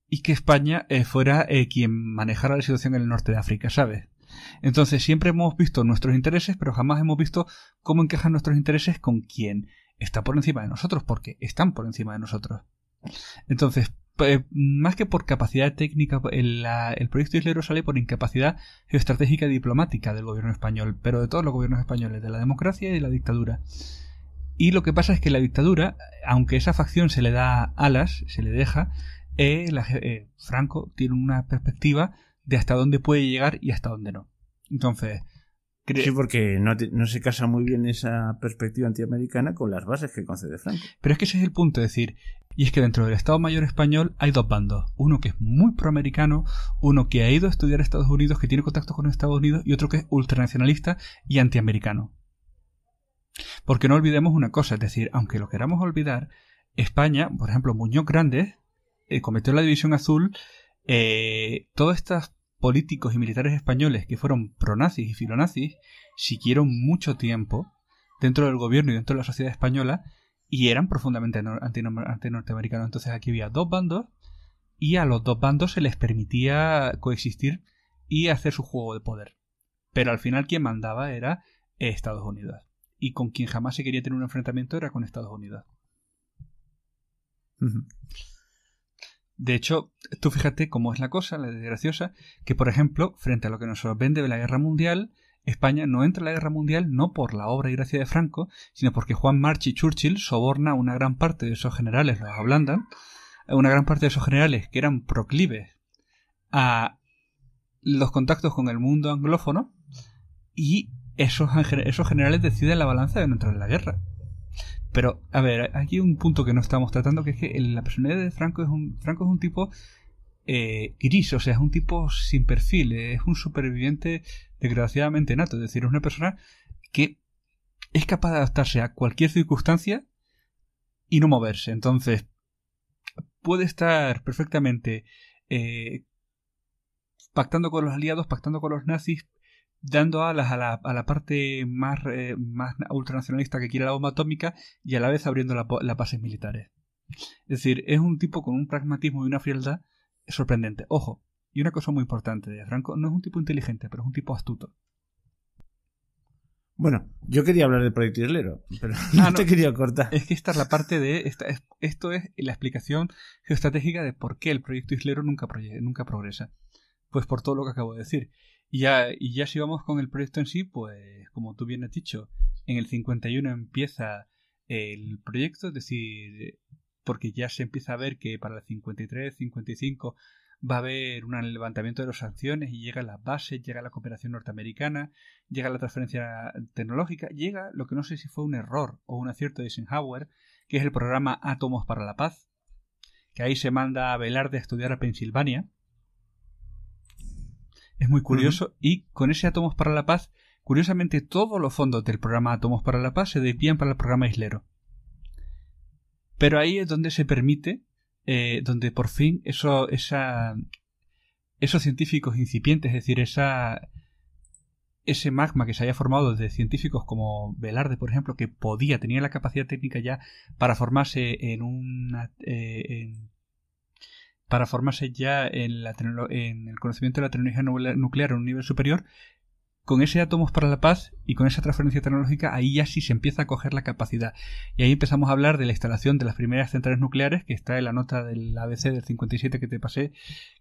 y que España fuera quien manejara la situación en el norte de África, ¿sabes? Entonces siempre hemos visto nuestros intereses, pero jamás hemos visto cómo encajan nuestros intereses con quien está por encima de nosotros, porque están por encima de nosotros. Entonces, más que por capacidad técnica, el proyecto islero sale por incapacidad geoestratégica y diplomática del gobierno español, pero de todos los gobiernos españoles, de la democracia y de la dictadura. Y lo que pasa es que la dictadura, aunque esa facción se le da alas, se le deja, Franco tiene una perspectiva de hasta dónde puede llegar y hasta dónde no. Entonces... Sí, porque no se casa muy bien esa perspectiva antiamericana con las bases que concede Franco. Pero es que ese es el punto, es decir, y es que dentro del Estado Mayor español hay dos bandos. Uno que es muy proamericano, uno que ha ido a estudiar a Estados Unidos, que tiene contactos con Estados Unidos, y otro que es ultranacionalista y antiamericano. Porque no olvidemos una cosa, es decir, aunque lo queramos olvidar, España, por ejemplo, Muñoz Grandes, cometió la División Azul, todas estas políticos y militares españoles que fueron pronazis y filonazis siguieron mucho tiempo dentro del gobierno y dentro de la sociedad española y eran profundamente anti-norteamericanos. Entonces aquí había dos bandos y a los dos bandos se les permitía coexistir y hacer su juego de poder. Pero al final quien mandaba era Estados Unidos. Y con quien jamás se quería tener un enfrentamiento era con Estados Unidos. De hecho, tú fíjate cómo es la cosa, la graciosa, que por ejemplo, frente a lo que nos vende de la Guerra Mundial, España no entra en la Guerra Mundial no por la obra y gracia de Franco, sino porque Juan March y Churchill soborna a una gran parte de esos generales, los ablandan, a una gran parte de esos generales que eran proclives a los contactos con el mundo anglófono, y esos generales deciden la balanza de no entrar en la guerra. Pero, a ver, aquí hay un punto que no estamos tratando, que es que la personalidad de Franco es un tipo gris, o sea, es un tipo sin perfil, es un superviviente desgraciadamente nato, es decir, es una persona que es capaz de adaptarse a cualquier circunstancia y no moverse. Entonces, puede estar perfectamente pactando con los aliados, pactando con los nazis, dando alas a la parte más ultranacionalista que quiere la bomba atómica y a la vez abriendo las bases militares. Es decir, es un tipo con un pragmatismo y una frialdad sorprendente. Ojo, y una cosa muy importante de Franco, no es un tipo inteligente, pero es un tipo astuto. Bueno, yo quería hablar del proyecto islero, pero no te quería cortar. Es que esta es la parte de... Esto es la explicación geoestratégica de por qué el proyecto islero nunca progresa. Pues por todo lo que acabo de decir. Y ya si vamos con el proyecto en sí, pues como tú bien has dicho, en el 51 empieza el proyecto, es decir, porque ya se empieza a ver que para el 53, 55 va a haber un levantamiento de las sanciones y llegan las bases, llega la cooperación norteamericana, llega la transferencia tecnológica, llega lo que no sé si fue un error o un acierto de Eisenhower, que es el programa Átomos para la Paz, que ahí se manda a Velarde a estudiar a Pensilvania. Es muy curioso, y con ese Átomos para la Paz, curiosamente todos los fondos del programa Átomos para la Paz se desvían para el programa islero. Pero ahí es donde se permite, donde por fin esos científicos incipientes, es decir, ese magma que se haya formado de científicos como Velarde, por ejemplo, que tenía la capacidad técnica ya para formarse para formarse ya en el conocimiento de la tecnología nuclear a un nivel superior, con ese Átomos para la Paz y con esa transferencia tecnológica, ahí ya sí se empieza a coger la capacidad. Y ahí empezamos a hablar de la instalación de las primeras centrales nucleares, que está en la nota del ABC del 57 que te pasé,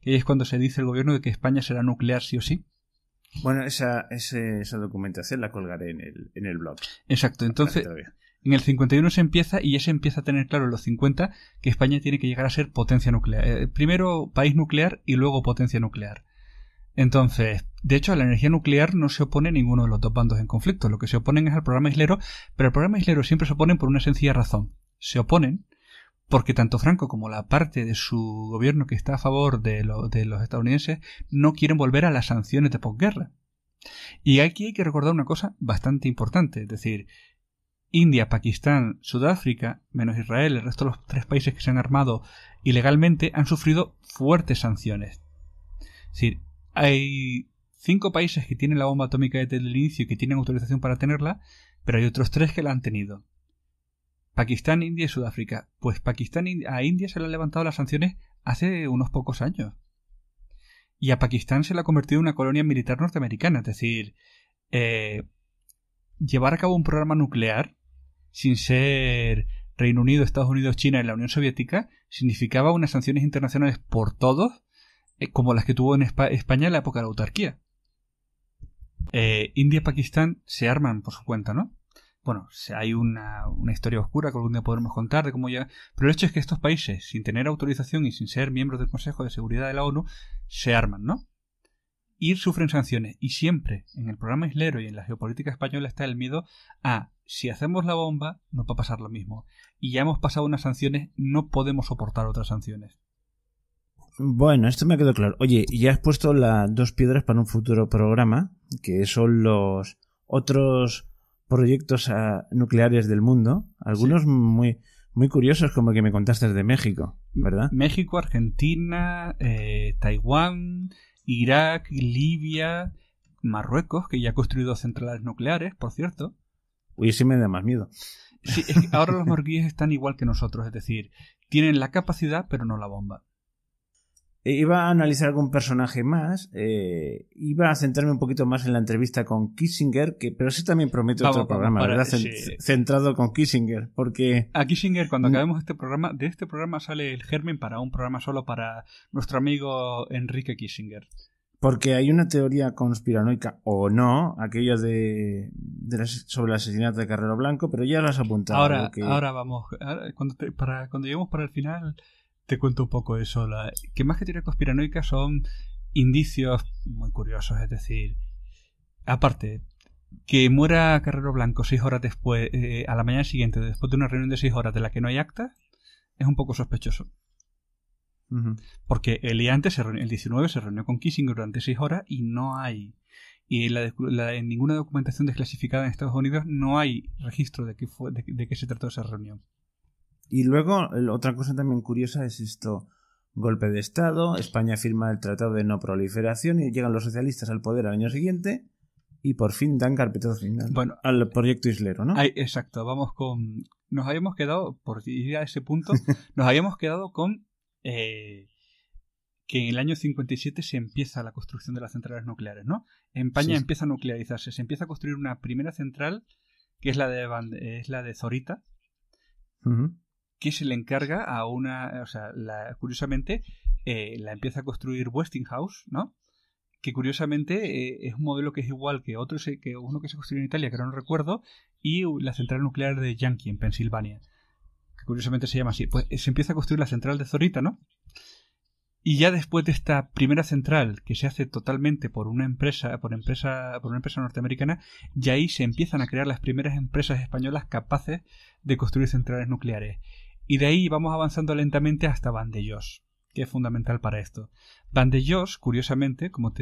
que es cuando se dice el gobierno de que España será nuclear sí o sí. Bueno, esa documentación la colgaré en el blog. Exacto, entonces... En el 51 se empieza, y ya se empieza a tener claro en los 50 que España tiene que llegar a ser potencia nuclear. Primero país nuclear y luego potencia nuclear. Entonces, de hecho, a la energía nuclear no se opone ninguno de los dos bandos en conflicto. Lo que se oponen es al programa islero, pero al programa islero siempre se oponen por una sencilla razón. Se oponen porque tanto Franco como la parte de su gobierno que está a favor de los estadounidenses no quieren volver a las sanciones de posguerra. Y aquí hay que recordar una cosa bastante importante, es decir, India, Pakistán, Sudáfrica, menos Israel, el resto de los 3 países que se han armado ilegalmente han sufrido fuertes sanciones. Es decir, hay 5 países que tienen la bomba atómica desde el inicio y que tienen autorización para tenerla, pero hay otros 3 que la han tenido. Pakistán, India y Sudáfrica. Pues a India se le han levantado las sanciones hace unos pocos años. y a Pakistán se la ha convertido en una colonia militar norteamericana. Es decir, llevar a cabo un programa nuclear sin ser Reino Unido, Estados Unidos, China y la Unión Soviética significaba unas sanciones internacionales por todos, como las que tuvo en España en la época de la autarquía. India y Pakistán se arman por su cuenta, ¿no? Bueno, hay una historia oscura que algún día podremos contar de cómo ya... Pero el hecho es que estos países, sin tener autorización y sin ser miembros del Consejo de Seguridad de la ONU, se arman, ¿no? Y sufren sanciones. Y siempre, en el programa islero y en la geopolítica española está el miedo a, si hacemos la bomba, nos va a pasar lo mismo. Y ya hemos pasado unas sanciones, no podemos soportar otras sanciones. Bueno, esto me quedó claro. Oye, ya has puesto las 2 piedras para un futuro programa, que son los otros proyectos nucleares del mundo, algunos sí, muy curiosos, como el que me contaste de México, ¿verdad? México, Argentina, Taiwán, Irak, Libia, Marruecos, que ya ha construido centrales nucleares, por cierto. Uy, sí me da más miedo. Sí, es que ahora los marroquíes están igual que nosotros, es decir, tienen la capacidad pero no la bomba. Iba a analizar algún personaje más, iba a centrarme un poquito más en la entrevista con Kissinger, pero sí también promete otro programa, ¿verdad? Sí. Centrado con Kissinger, porque... A Kissinger, cuando acabemos de este programa sale el germen para un programa solo para nuestro amigo Enrique Kissinger. Porque hay una teoría conspiranoica, o no, aquello sobre el asesinato de Carrero Blanco, pero ya lo has apuntado. Ahora vamos, cuando lleguemos para el final... Te cuento un poco eso. Que más que teoría conspiranoica son indicios muy curiosos. Es decir, aparte, que muera Carrero Blanco 6 horas después, a la mañana siguiente, después de una reunión de 6 horas de la que no hay acta, es un poco sospechoso. Uh-huh. Porque el día antes, el 19, se reunió con Kissinger durante 6 horas y no hay... Y en ninguna documentación desclasificada en Estados Unidos no hay registro de qué se trató esa reunión. Y luego, otra cosa también curiosa es esto, golpe de Estado, España firma el Tratado de No Proliferación y llegan los socialistas al poder al año siguiente y por fin dan carpetazo final al proyecto islero, ¿no? Exacto, nos habíamos quedado, por ir a ese punto, nos habíamos quedado con que en el año 57 se empieza la construcción de las centrales nucleares, ¿no? España empieza a nuclearizarse, se empieza a construir una primera central que es la de Zorita. Uh-huh. Que se le encarga a una... O sea, curiosamente, la empieza a construir Westinghouse, ¿no? Que curiosamente es un modelo que es igual que uno que se construyó en Italia, que no recuerdo, y la central nuclear de Yankee, en Pensilvania. Que curiosamente se llama así. Pues se empieza a construir la central de Zorita, ¿no? Y ya después de esta primera central, que se hace totalmente por una empresa norteamericana, y ahí se empiezan a crear las primeras empresas españolas capaces de construir centrales nucleares. Y de ahí vamos avanzando lentamente hasta Vandellós, que es fundamental para esto. Vandellós, curiosamente, como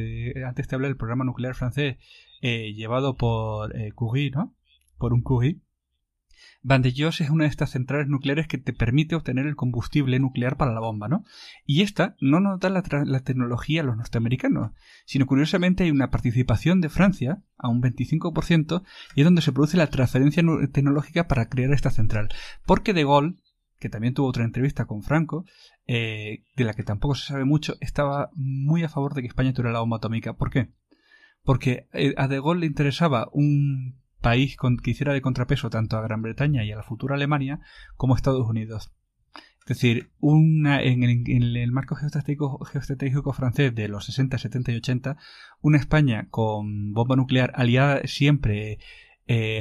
antes te hablé del programa nuclear francés llevado por Curie, ¿no? Por un Curie. Vandellós es una de estas centrales nucleares que te permite obtener el combustible nuclear para la bomba, ¿no? Y esta no nos da la tecnología a los norteamericanos, sino curiosamente hay una participación de Francia a un 25% y es donde se produce la transferencia tecnológica para crear esta central. Porque De Gaulle, que también tuvo otra entrevista con Franco, de la que tampoco se sabe mucho, estaba muy a favor de que España tuviera la bomba atómica. ¿Por qué? Porque a De Gaulle le interesaba un país que hiciera de contrapeso tanto a Gran Bretaña y a la futura Alemania como a Estados Unidos. Es decir, en el marco geoestratégico francés de los 60, 70 y 80, una España con bomba nuclear aliada siempre...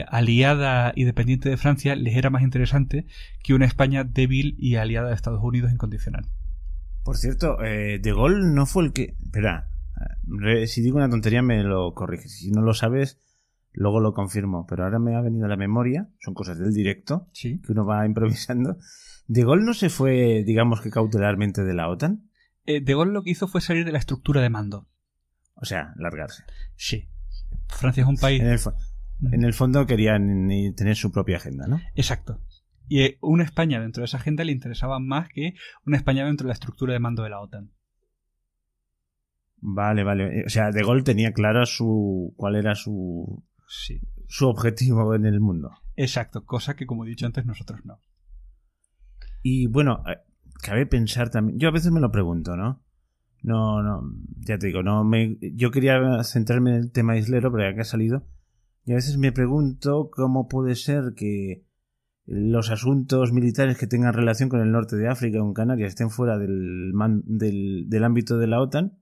aliada y dependiente de Francia les era más interesante que una España débil y aliada de Estados Unidos incondicional. Por cierto, De Gaulle no fue el que... Espera, si digo una tontería me lo corriges. Si no lo sabes, luego lo confirmo. Pero ahora me ha venido a la memoria, son cosas del directo, ¿sí? Que uno va improvisando. ¿De Gaulle no se fue, digamos que cautelarmente de la OTAN? De Gaulle lo que hizo fue salir de la estructura de mando. O sea, largarse. Sí. Francia es un país... En el fondo querían tener su propia agenda, ¿no? Exacto. Y una España dentro de esa agenda le interesaba más que una España dentro de la estructura de mando de la OTAN. Vale. O sea, De Gaulle tenía clara cuál era su objetivo en el mundo. Exacto, cosa que, como he dicho antes, nosotros no. Y bueno, cabe pensar también... Yo a veces me lo pregunto, ¿no? ya te digo, yo quería centrarme en el tema islero, pero ya que ha salido, y a veces me pregunto cómo puede ser que los asuntos militares que tengan relación con el norte de África o con Canarias estén fuera del ámbito de la OTAN,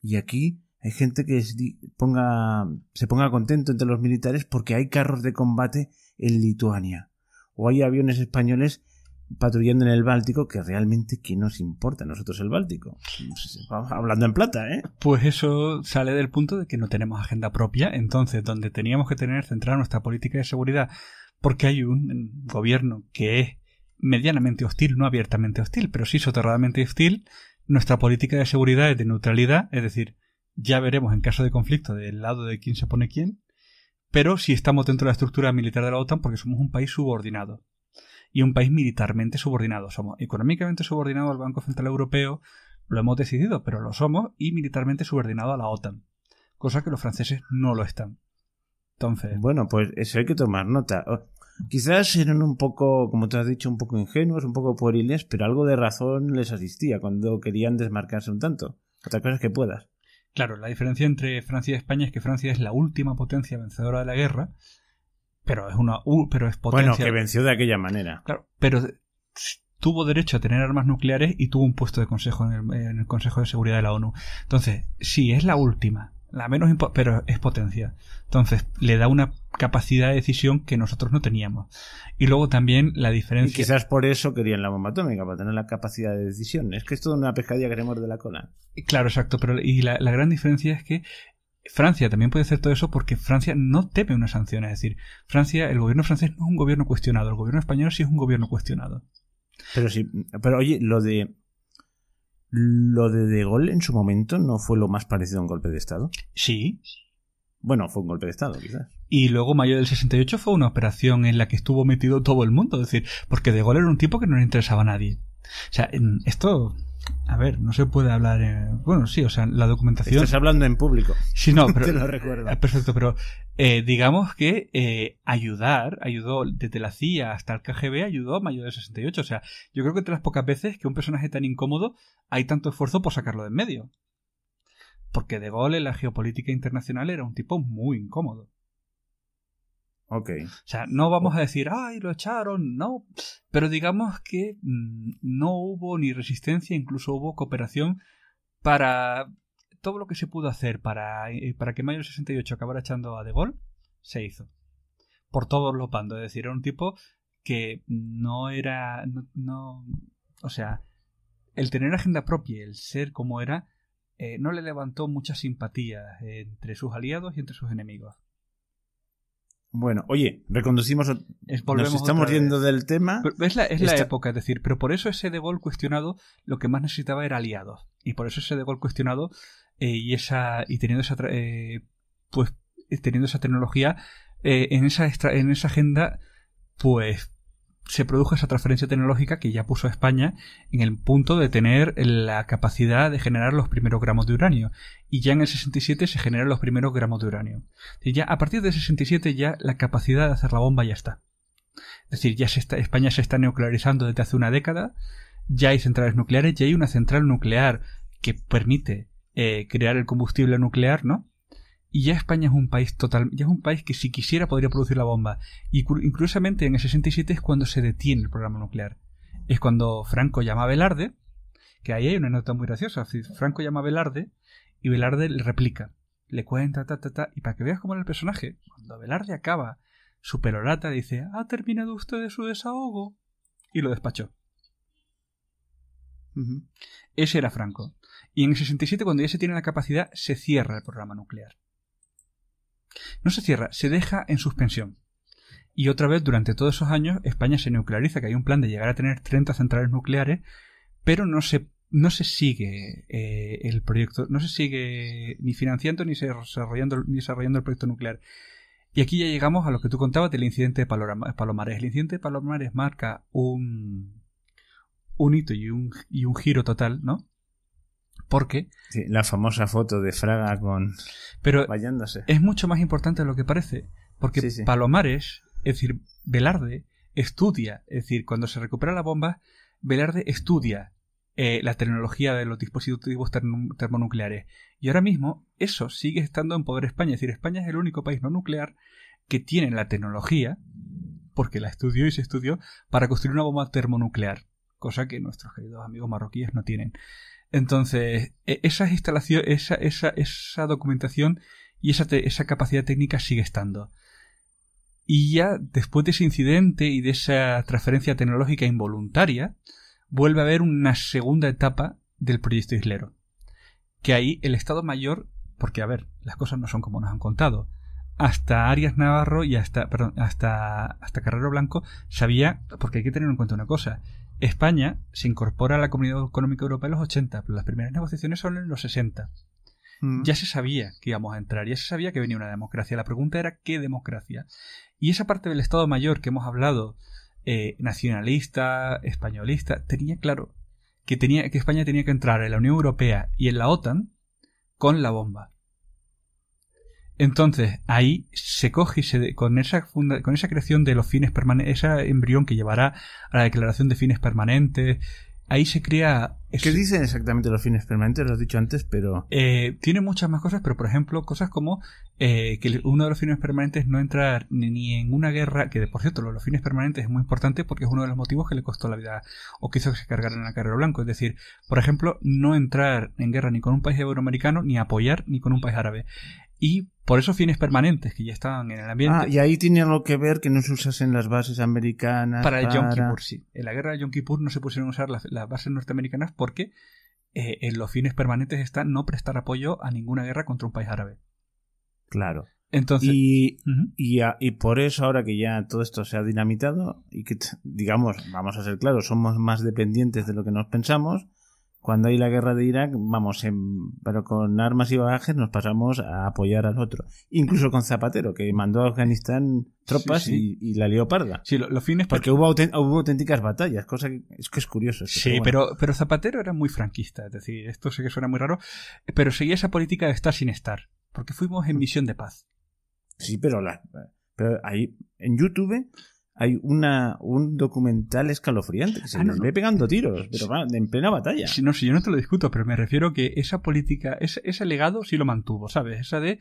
y aquí hay gente que se ponga contento entre los militares porque hay carros de combate en Lituania, o hay aviones españoles patrullando en el Báltico, que realmente ¿qué nos importa a nosotros el Báltico? Hablando en plata, ¿eh? Pues eso sale del punto de que no tenemos agenda propia. Entonces, donde teníamos que centrar nuestra política de seguridad, porque hay un gobierno que es medianamente hostil, no abiertamente hostil, pero sí soterradamente hostil, nuestra política de seguridad es de neutralidad, es decir, ya veremos en caso de conflicto del lado de quién se pone quién, pero sí estamos dentro de la estructura militar de la OTAN porque somos un país subordinado. Y un país militarmente subordinado. Somos económicamente subordinados al Banco Central Europeo, lo hemos decidido, pero lo somos, y militarmente subordinados a la OTAN. Cosa que los franceses no lo están. Entonces... Bueno, pues eso hay que tomar nota. Quizás eran un poco, como tú has dicho, un poco ingenuos, un poco pueriles, pero algo de razón les asistía cuando querían desmarcarse un tanto. Otra cosa es que puedas. Claro, la diferencia entre Francia y España es que Francia es la última potencia vencedora de la guerra, pero es potencia. Bueno, que venció de aquella manera. Claro, pero tuvo derecho a tener armas nucleares y tuvo un puesto de consejo en el Consejo de Seguridad de la ONU. Entonces, sí, es la última, la menos pero es potencia. Entonces, le da una capacidad de decisión que nosotros no teníamos. Y luego también la diferencia... Y quizás por eso querían la bomba atómica, para tener la capacidad de decisión. Es que es toda una pescadilla que se muerde la cola. Claro, exacto, pero la gran diferencia es que Francia también puede hacer todo eso porque Francia no teme una sanción. Es decir, el gobierno francés no es un gobierno cuestionado. El gobierno español sí es un gobierno cuestionado. Pero oye, lo de De Gaulle en su momento no fue lo más parecido a un golpe de Estado. Sí. Bueno, fue un golpe de Estado, quizás. Y luego mayo del 68 fue una operación en la que estuvo metido todo el mundo. Es decir, porque De Gaulle era un tipo que no le interesaba a nadie. O sea, esto... A ver, no se puede hablar... Bueno, sí, o sea, la documentación... Estás hablando en público. Sí, no, pero... Te lo recuerdo. Perfecto, pero digamos que ayudó desde la CIA hasta el KGB, ayudó a mayo del 68. O sea, yo creo que entre las pocas veces que un personaje tan incómodo hay tanto esfuerzo por sacarlo de en medio. Porque De Gaulle en la geopolítica internacional era un tipo muy incómodo. Ok. O sea, no vamos a decir, ¡ay, lo echaron! No. Pero digamos que no hubo ni resistencia, incluso hubo cooperación para todo lo que se pudo hacer para que en mayo del 68 acabara echando a De Gaulle, se hizo. Por todos los bandos. Es decir, era un tipo que no era... o sea, el tener agenda propia, el ser como era, no le levantó mucha simpatía entre sus aliados y entre sus enemigos. Bueno, oye, reconducimos... Nos estamos yendo del tema. Pero es la época, es decir, pero por eso ese De Gaulle cuestionado lo que más necesitaba era aliados. Y por eso ese De Gaulle cuestionado teniendo esa tecnología en esa agenda, pues se produjo esa transferencia tecnológica que ya puso a España en el punto de tener la capacidad de generar los primeros gramos de uranio. Y ya en el 67 se generan los primeros gramos de uranio. Y ya a partir del 67 ya la capacidad de hacer la bomba ya está. Es decir, España se está nuclearizando desde hace una década, ya hay centrales nucleares, ya hay una central nuclear que permite crear el combustible nuclear, ¿no? Y ya España es un país ya es un país que si quisiera podría producir la bomba. Y curiosamente en el 67 es cuando se detiene el programa nuclear. Es cuando Franco llama a Velarde, que ahí hay una nota muy graciosa. Franco llama a Velarde y Velarde le replica, le cuenta, y para que veas cómo era el personaje, cuando Velarde acaba su perorata dice, ¿ha terminado usted de su desahogo? Y lo despachó. Uh-huh. Ese era Franco. Y en el 67, cuando ya se tiene la capacidad, se cierra el programa nuclear. No se cierra, se deja en suspensión. Y otra vez, durante todos esos años, España se nucleariza, que hay un plan de llegar a tener 30 centrales nucleares, pero no se sigue el proyecto, no se sigue ni financiando ni desarrollando el proyecto nuclear. Y aquí ya llegamos a lo que tú contabas del incidente de Palomares. El incidente de Palomares marca un hito y un giro total, ¿no? Porque... Sí, la famosa foto de Fraga con... Pero vayándose. Es mucho más importante de lo que parece. Porque sí. Palomares, es decir, Velarde, estudia. Es decir, cuando se recupera la bomba, Velarde estudia la tecnología de los dispositivos termonucleares. Y ahora mismo eso sigue estando en poder de España. Es decir, España es el único país no nuclear que tiene la tecnología, porque la estudió y se estudió, para construir una bomba termonuclear. Cosa que nuestros queridos amigos marroquíes no tienen. Entonces, esas instalaciones, esa documentación y esa capacidad técnica sigue estando. Y ya después de ese incidente y de esa transferencia tecnológica involuntaria, vuelve a haber una segunda etapa del proyecto islero. Que ahí el Estado Mayor, porque a ver, las cosas no son como nos han contado, hasta Arias Navarro y hasta Carrero Blanco sabía, porque hay que tener en cuenta una cosa, España se incorpora a la Comunidad Económica Europea en los 80, pero las primeras negociaciones son en los 60. Ya se sabía que íbamos a entrar, ya se sabía que venía una democracia. La pregunta era ¿qué democracia? Y esa parte del Estado Mayor que hemos hablado, nacionalista, españolista, tenía claro que España tenía que entrar en la Unión Europea y en la OTAN con la bomba. Entonces, ahí se coge con esa creación de los fines permanentes, ese embrión que llevará a la declaración de fines permanentes, ahí se crea... ¿Qué dicen exactamente los fines permanentes? Lo has dicho antes, pero... Tiene muchas más cosas, pero por ejemplo, cosas como que uno de los fines permanentes no entrar ni en una guerra, que por cierto, los fines permanentes es muy importante porque es uno de los motivos que le costó la vida o que hizo que se cargaran a Carrero Blanco. Es decir, por ejemplo, no entrar en guerra ni con un país euroamericano, ni apoyar ni con un país árabe. Y por esos fines permanentes que ya estaban en el ambiente... y ahí tiene algo que ver que no se usasen las bases americanas para el Yom Kippur, sí. En la guerra de Yom Kippur no se pusieron a usar las bases norteamericanas porque en los fines permanentes está no prestar apoyo a ninguna guerra contra un país árabe. Claro. Entonces, y por eso ahora que ya todo esto se ha dinamitado y que, digamos, vamos a ser claros, somos más dependientes de lo que nos pensamos. Cuando hay la guerra de Irak, pero con armas y bagajes nos pasamos a apoyar al otro. Incluso con Zapatero, que mandó a Afganistán tropas y la lió parda. Sí, los fines... Porque hubo auténticas batallas, cosa que es curioso. Sí, pero Zapatero era muy franquista. Es decir, esto sé que suena muy raro, pero seguía esa política de estar sin estar. Porque fuimos en misión de paz. Sí, pero ahí en YouTube... Hay un documental escalofriante que se les ve pegando tiros, pero en plena batalla. Sí, yo no te lo discuto, pero me refiero que esa política, ese legado sí lo mantuvo, ¿sabes? Esa de,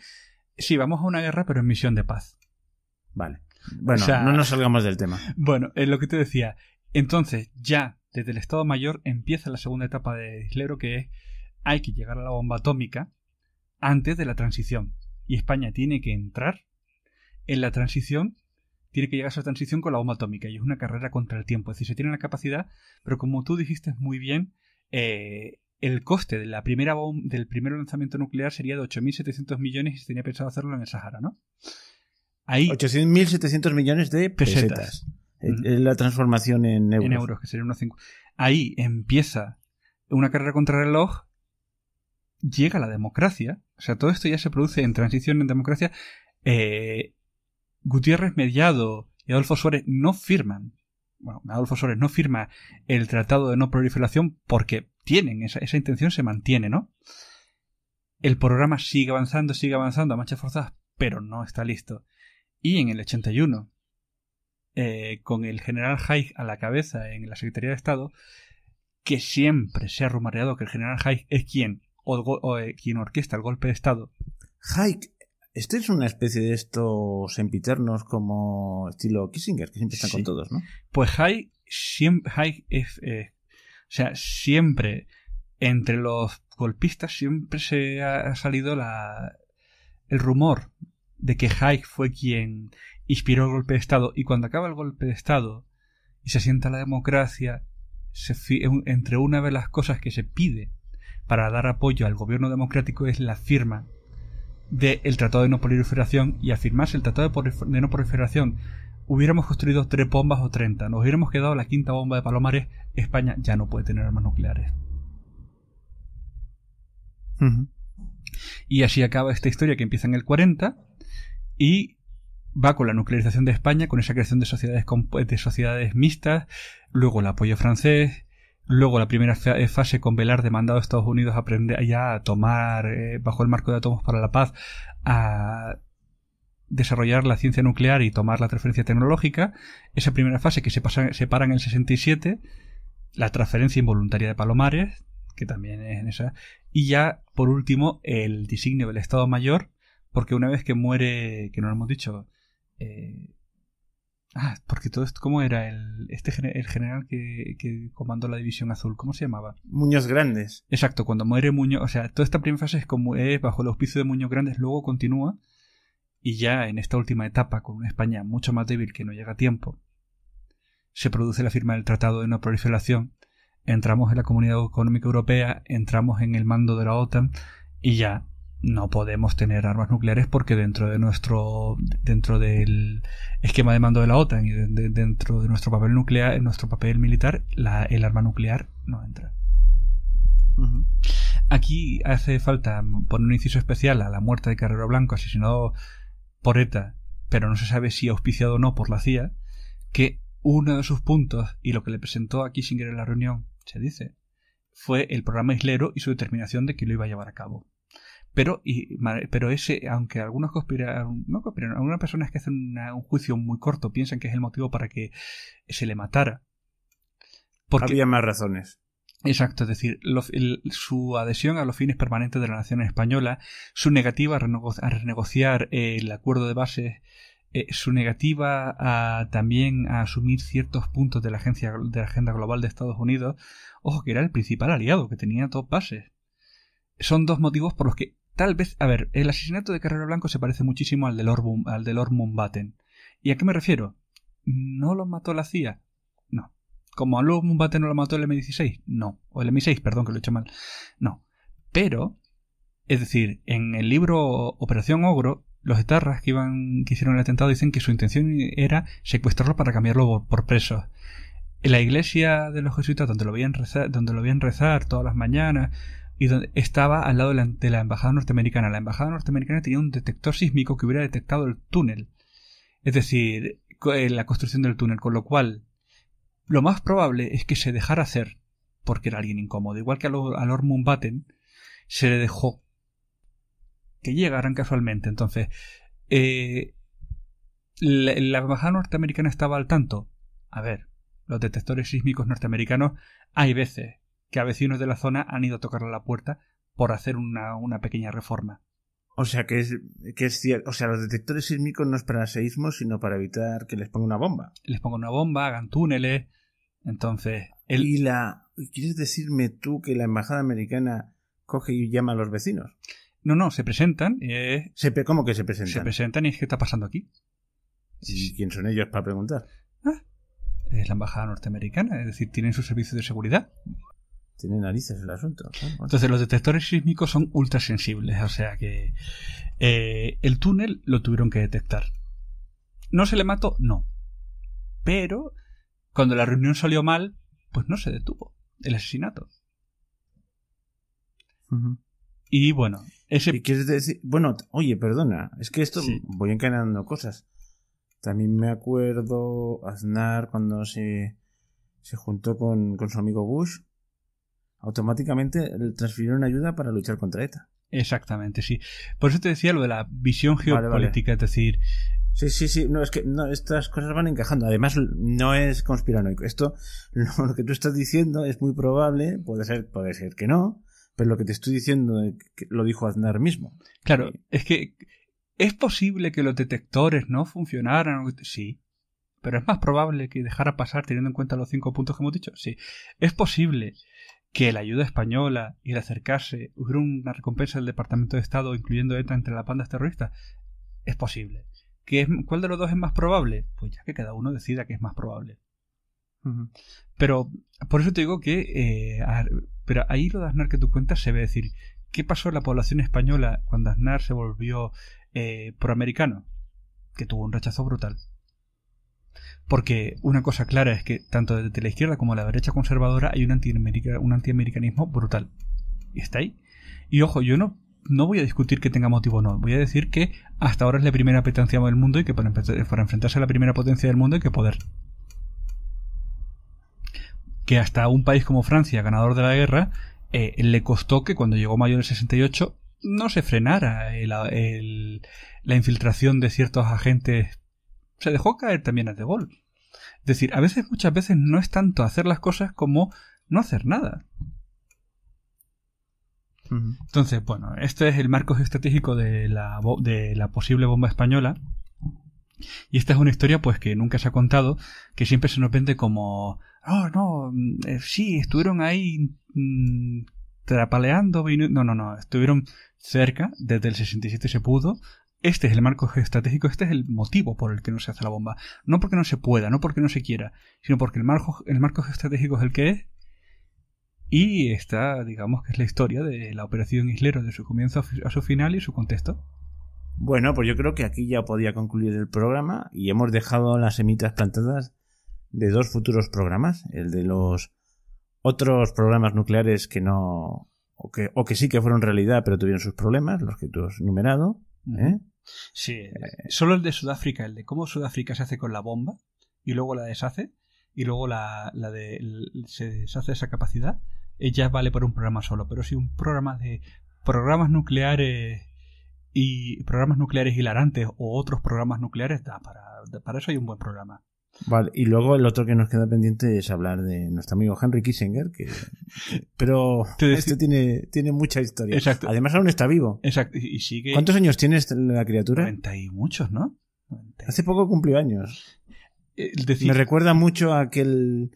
sí, vamos a una guerra, pero en misión de paz. Vale. Bueno, no nos salgamos del tema. Bueno, es lo que te decía. Entonces, ya desde el Estado Mayor empieza la segunda etapa de Islero, que es, hay que llegar a la bomba atómica antes de la transición. Y España tiene que entrar en la transición. Tiene que llegar a esa transición con la bomba atómica y es una carrera contra el tiempo. Es decir, se tiene la capacidad, pero como tú dijiste muy bien, el coste de del primer lanzamiento nuclear sería de 8.700 millones y se tenía pensado hacerlo en el Sahara, ¿no? Ahí 8.700 millones de pesetas. La transformación en euros. En euros, que sería unos 5. Ahí empieza una carrera contra el reloj, llega la democracia, o sea, todo esto ya se produce en transición en democracia. Gutiérrez Mellado y Adolfo Suárez no firman. Bueno, Adolfo Suárez no firma el Tratado de No Proliferación porque tienen esa intención, se mantiene, ¿no? El programa sigue avanzando a marchas forzadas, pero no está listo. Y en el 81, con el general Haig a la cabeza en la Secretaría de Estado, que siempre se ha rumoreado que el general Haig es quien orquesta el golpe de Estado. Haig. Este es una especie de estos sempiternos como estilo Kissinger, que siempre están con todos, ¿no? Pues Haig es... siempre entre los golpistas siempre se ha salido el rumor de que Haig fue quien inspiró el golpe de Estado, y cuando acaba el golpe de Estado y se sienta la democracia, entre una de las cosas que se pide para dar apoyo al gobierno democrático es la firma del Tratado de No Proliferación, y al firmarse el Tratado de No Proliferación hubiéramos construido 3 bombas o 30, nos hubiéramos quedado la 5ª bomba de Palomares, España ya no puede tener armas nucleares. Y así acaba esta historia que empieza en el 40 y va con la nuclearización de España, con esa creación de sociedades mixtas, luego el apoyo francés, luego la primera fase con Velarde mandado a Estados Unidos a aprender ya a tomar, bajo el marco de Átomos para la Paz, a desarrollar la ciencia nuclear y tomar la transferencia tecnológica. Esa primera fase que se para en el 67, la transferencia involuntaria de Palomares, que también es en esa, y ya, por último, el designio del Estado Mayor, porque una vez que muere, que no lo hemos dicho, porque todo esto, ¿cómo era? El general que comandó la División Azul, ¿cómo se llamaba? Muñoz Grandes. Exacto, cuando muere Muñoz, o sea, toda esta primera fase es bajo el auspicio de Muñoz Grandes, luego continúa, y ya en esta última etapa, con una España mucho más débil que no llega a tiempo, se produce la firma del Tratado de No Proliferación, entramos en la Comunidad Económica Europea, entramos en el mando de la OTAN, y ya no podemos tener armas nucleares porque dentro del esquema de mando de la OTAN y dentro de nuestro papel nuclear, en nuestro papel militar, el arma nuclear no entra. Uh-huh. Aquí hace falta poner un inciso especial a la muerte de Carrero Blanco, asesinado por ETA, pero no se sabe si auspiciado o no por la CIA, que uno de sus puntos, y lo que le presentó a Kissinger en la reunión, se dice, fue el programa islero y su determinación de que lo iba a llevar a cabo. Pero ese, aunque algunas algunas personas que hacen un juicio muy corto piensan que es el motivo para que se le matara. Porque había más razones. Exacto, es decir, su adhesión a los fines permanentes de la nación española, su negativa a renegociar el acuerdo de bases, su negativa también a asumir ciertos puntos de la agenda global de Estados Unidos, ojo que era el principal aliado, que tenía dos bases. Son dos motivos por los que tal vez, el asesinato de Carrero Blanco se parece muchísimo al de Lord Mountbatten. ¿Y a qué me refiero? ¿No lo mató la CIA? No. ¿Como a Lord Mountbatten no lo mató el M16? No. O el M6, perdón, que lo he hecho mal. No. Pero, es decir, en el libro Operación Ogro, los etarras que hicieron el atentado dicen que su intención era secuestrarlo para cambiarlo por presos. En la iglesia de los jesuitas, donde lo veían rezar todas las mañanas, y donde estaba al lado de la embajada norteamericana. La embajada norteamericana tenía un detector sísmico que hubiera detectado el túnel. Es decir, la construcción del túnel, con lo cual lo más probable es que se dejara hacer porque era alguien incómodo. Igual que a Lord Mountbatten se le dejó que llegaran casualmente. Entonces, la embajada norteamericana estaba al tanto. Los detectores sísmicos norteamericanos, hay veces que a vecinos de la zona han ido a tocarle a la puerta por hacer una pequeña reforma. O sea, que es cierto. O sea, los detectores sísmicos no es para seísmos, sino para evitar que les ponga una bomba. Les pongan una bomba, hagan túneles. Entonces... ¿Quieres decirme tú que la embajada americana coge y llama a los vecinos? No, se presentan. ¿Cómo que se presentan? Se presentan y es ¿qué está pasando aquí? ¿Y quién son ellos para preguntar? Es la embajada norteamericana, es decir, tienen su servicio de seguridad. Tiene narices el asunto. Bueno. Entonces los detectores sísmicos son ultra sensibles, o sea que el túnel lo tuvieron que detectar. ¿No se le mató? No. Pero cuando la reunión salió mal, pues no se detuvo el asesinato. Uh-huh. Y bueno, ¿Y quieres decir? Bueno, oye, perdona, es que esto sí. Voy encadenando cosas. También me acuerdo Aznar cuando se juntó con su amigo Bush. Automáticamente le transfirieron ayuda para luchar contra ETA. Exactamente, sí. Por eso te decía lo de la visión geopolítica, vale. Es decir... Sí. No, es que estas cosas van encajando. Además, no es conspiranoico. Esto, lo que tú estás diciendo es muy probable, puede ser que no, pero lo que te estoy diciendo lo dijo Aznar mismo. Claro, es que es posible que los detectores no funcionaran. Sí. Pero es más probable que dejara pasar teniendo en cuenta los 5 puntos que hemos dicho. Sí. Es posible que la ayuda española y el acercarse hubiera una recompensa del Departamento de Estado incluyendo ETA entre las bandas terroristas. Es posible. ¿Cuál de los dos es más probable? Pues ya que cada uno decida que es más probable. Uh-huh. Pero por eso te digo que pero ahí lo de Aznar que tú cuentas se ve decir ¿qué pasó en la población española cuando Aznar se volvió proamericano? Que tuvo un rechazo brutal. Porque una cosa clara es que tanto desde la izquierda como la derecha conservadora hay un antiamericanismo brutal. Y está ahí. Y ojo, yo no voy a discutir que tenga motivo o no. Voy a decir que hasta ahora es la primera potencia del mundo y que para enfrentarse a la primera potencia del mundo hay que poder. Que hasta un país como Francia, ganador de la guerra, le costó que cuando llegó mayo del 68 no se frenara la infiltración de ciertos agentes. Se dejó caer también a De Gaulle. Es decir, muchas veces no es tanto hacer las cosas como no hacer nada. Entonces, bueno, este es el marco geoestratégico de la posible bomba española. Y esta es una historia pues que nunca se ha contado, que siempre se nos vende como sí, estuvieron ahí trapaleando. No, estuvieron cerca, desde el 67 se pudo. Este es el marco geoestratégico, este es el motivo por el que no se hace la bomba. No porque no se pueda, no porque no se quiera, sino porque el marco geoestratégico es el que es. Y esta, digamos que es la historia de la Operación Islero, de su comienzo a su final y su contexto. Bueno, pues yo creo que aquí ya podía concluir el programa y hemos dejado las semitas plantadas de 2 futuros programas, el de los otros programas nucleares que no, o que sí que fueron realidad pero tuvieron sus problemas, los que tú has numerado, ¿eh? Sí, solo el de Sudáfrica, el de cómo Sudáfrica se hace con la bomba y luego la deshace y luego se deshace esa capacidad, ya vale por un programa solo, pero si un programa de programas nucleares hilarantes o otros programas nucleares para eso hay un buen programa. Vale, y luego el otro que nos queda pendiente es hablar de nuestro amigo Henry Kissinger, pero este tiene mucha historia. Exacto. Además aún está vivo. Exacto. Y sigue. ¿Cuántos años tiene la criatura? 90 y muchos, ¿no? 90. Hace poco cumplió años. Me recuerda mucho a aquel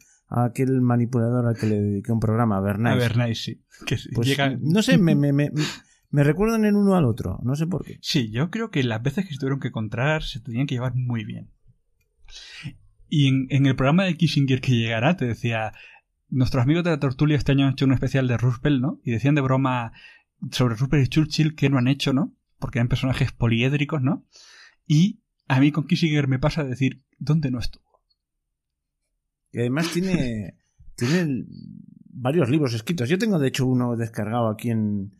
manipulador al que le dediqué un programa, a Bernays. A Bernays, sí. Que pues, llega... No sé, me recuerdan el uno al otro, no sé por qué. Sí, yo creo que las veces que se tuvieron que encontrar se tenían que llevar muy bien. Y en el programa de Kissinger que llegará, te decía, nuestros amigos de la tertulia este año han hecho un especial de Roosevelt, ¿no? Y decían de broma sobre Roosevelt y Churchill que no han hecho, ¿no? Porque eran personajes poliédricos, ¿no? Y a mí con Kissinger me pasa de decir, ¿dónde no estuvo? Y además tiene varios libros escritos. Yo tengo de hecho uno descargado aquí en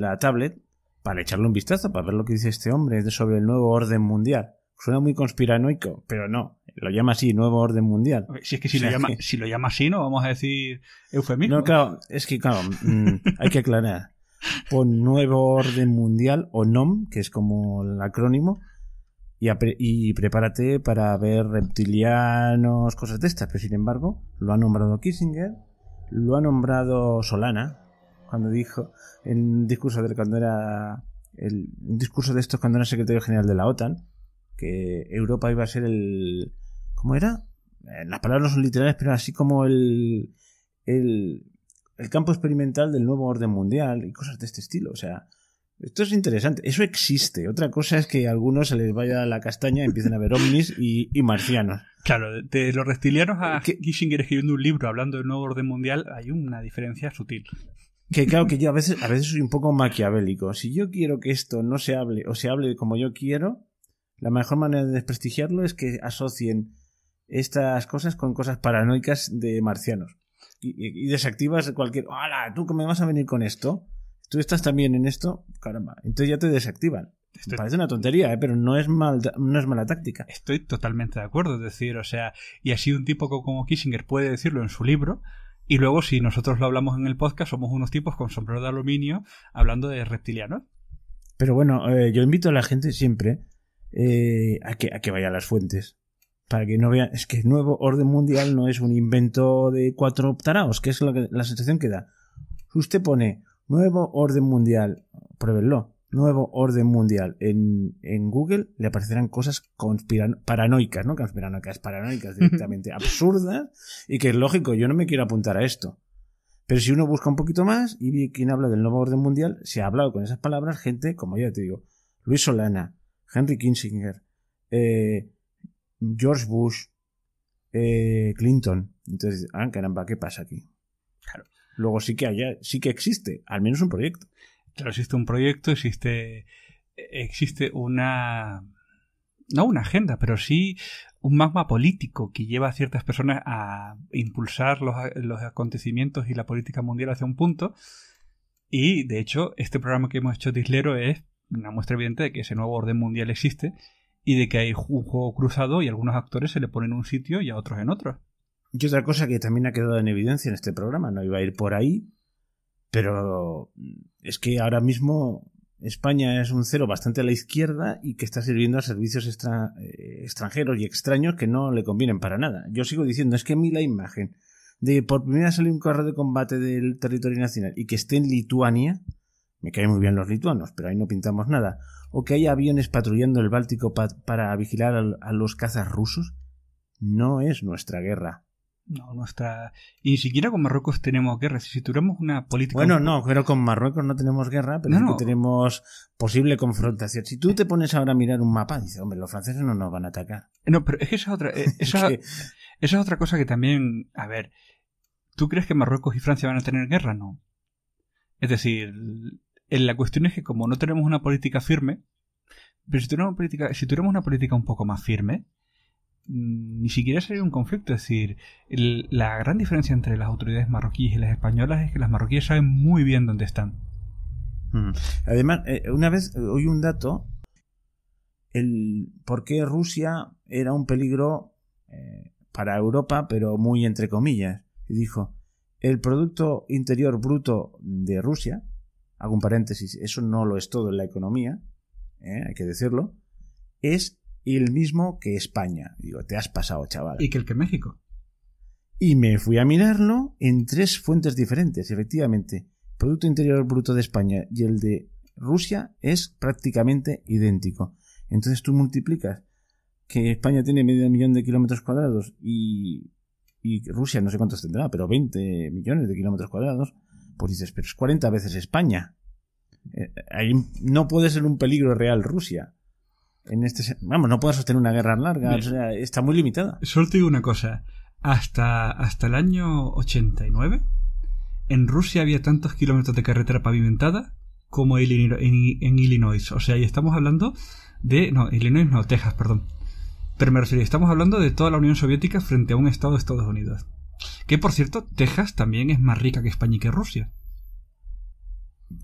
la tablet para echarle un vistazo, para ver lo que dice este hombre sobre el nuevo orden mundial. Suena muy conspiranoico, pero no. Lo llama así, nuevo orden mundial. Si es que si lo llama así, no vamos a decir eufemismo. No, claro, es que hay que aclarar. Pon nuevo orden mundial o NOM, que es como el acrónimo, y prepárate para ver reptilianos, cosas de estas. Pero sin embargo, lo ha nombrado Kissinger, lo ha nombrado Solana, cuando dijo en un discurso cuando era secretario general de la OTAN, que Europa iba a ser ¿cómo era? Las palabras no son literales, pero así como el campo experimental del nuevo orden mundial y cosas de este estilo. O sea, esto es interesante. Eso existe. Otra cosa es que a algunos se les vaya la castaña y empiecen a ver ovnis y marcianos. Claro, de los reptilianos a Kissinger escribiendo un libro hablando del nuevo orden mundial hay una diferencia sutil. Que claro que yo a veces soy un poco maquiavélico. Si yo quiero que esto no se hable o se hable como yo quiero, la mejor manera de desprestigiarlo es que asocien estas cosas con cosas paranoicas de marcianos. Y desactivas cualquier... ¡Hala! ¿Tú que me vas a venir con esto? ¿Tú estás también en esto? Caramba. Entonces ya te desactivan. Parece una tontería, pero no es mala táctica. Estoy totalmente de acuerdo. Es decir, o sea, y así un tipo como Kissinger puede decirlo en su libro, y luego si nosotros lo hablamos en el podcast somos unos tipos con sombrero de aluminio hablando de reptilianos. Pero bueno, yo invito a la gente siempre a que vaya a las fuentes. Para que no vean, es que el nuevo orden mundial no es un invento de 4 taraos, que es la sensación que da. Si usted pone nuevo orden mundial, pruébenlo, nuevo orden mundial en Google, le aparecerán cosas paranoicas, ¿no? Paranoicas directamente, absurdas, y que es lógico, yo no me quiero apuntar a esto. Pero si uno busca un poquito más y ve quién habla del nuevo orden mundial, se ha hablado con esas palabras gente, como ya te digo, Luis Solana, Henry Kissinger, George Bush, Clinton. Entonces, caramba, ¿qué pasa aquí? Claro. Luego sí que existe, al menos un proyecto. Claro, existe un proyecto, existe no una agenda, pero sí un magma político que lleva a ciertas personas a impulsar los acontecimientos y la política mundial hacia un punto. Y, de hecho, este programa que hemos hecho de Islero es una muestra evidente de que ese nuevo orden mundial existe y de que hay un juego cruzado y algunos actores se le ponen en un sitio y a otros en otro. Y otra cosa que también ha quedado en evidencia en este programa, no iba a ir por ahí, pero es que ahora mismo España es un cero bastante a la izquierda y que está sirviendo a servicios extranjeros y extraños que no le convienen para nada. Yo sigo diciendo, es que a mí la imagen de por primera vez salir un carro de combate del territorio nacional y que esté en Lituania, me caen muy bien los lituanos, pero ahí no pintamos nada, o que haya aviones patrullando el Báltico para vigilar a los cazas rusos, no es nuestra guerra. No, nuestra... Y ni siquiera con Marruecos tenemos guerra. Si tuviéramos una política... Bueno, no, pero con Marruecos no tenemos guerra, pero sí que tenemos posible confrontación. Si tú te pones ahora a mirar un mapa, dices, hombre, los franceses no nos van a atacar. No, pero es que esa es otra... esa es otra cosa que también... A ver, ¿tú crees que Marruecos y Francia van a tener guerra? No. Es decir, la cuestión es que como no tenemos una política firme, pero si tuviéramos una política un poco más firme, ni siquiera sería un conflicto. Es decir, la gran diferencia entre las autoridades marroquíes y las españolas es que las marroquíes saben muy bien dónde están. Además, una vez oí un dato, por qué Rusia era un peligro para Europa, pero muy entre comillas. Y dijo, el Producto Interior Bruto de Rusia, hago un paréntesis, eso no lo es todo en la economía, hay que decirlo, es el mismo que España. Digo, te has pasado, chaval. Y que el que México. Y me fui a mirarlo en 3 fuentes diferentes. Efectivamente, Producto Interior Bruto de España y el de Rusia es prácticamente idéntico. Entonces tú multiplicas que España tiene medio millón de kilómetros cuadrados y Rusia no sé cuántos tendrá, pero 20 millones de kilómetros cuadrados, pues dices, pero es 40 veces España. Ahí no puede ser un peligro real Rusia. No puede sostener una guerra larga. O sea, está muy limitada. Solo te digo una cosa. Hasta el año 89, en Rusia había tantos kilómetros de carretera pavimentada como en Illinois. O sea, y estamos hablando de... No, Illinois no, Texas, perdón. Pero me refiero, estamos hablando de toda la Unión Soviética frente a un estado de Estados Unidos. Que, por cierto, Texas también es más rica que España y que Rusia.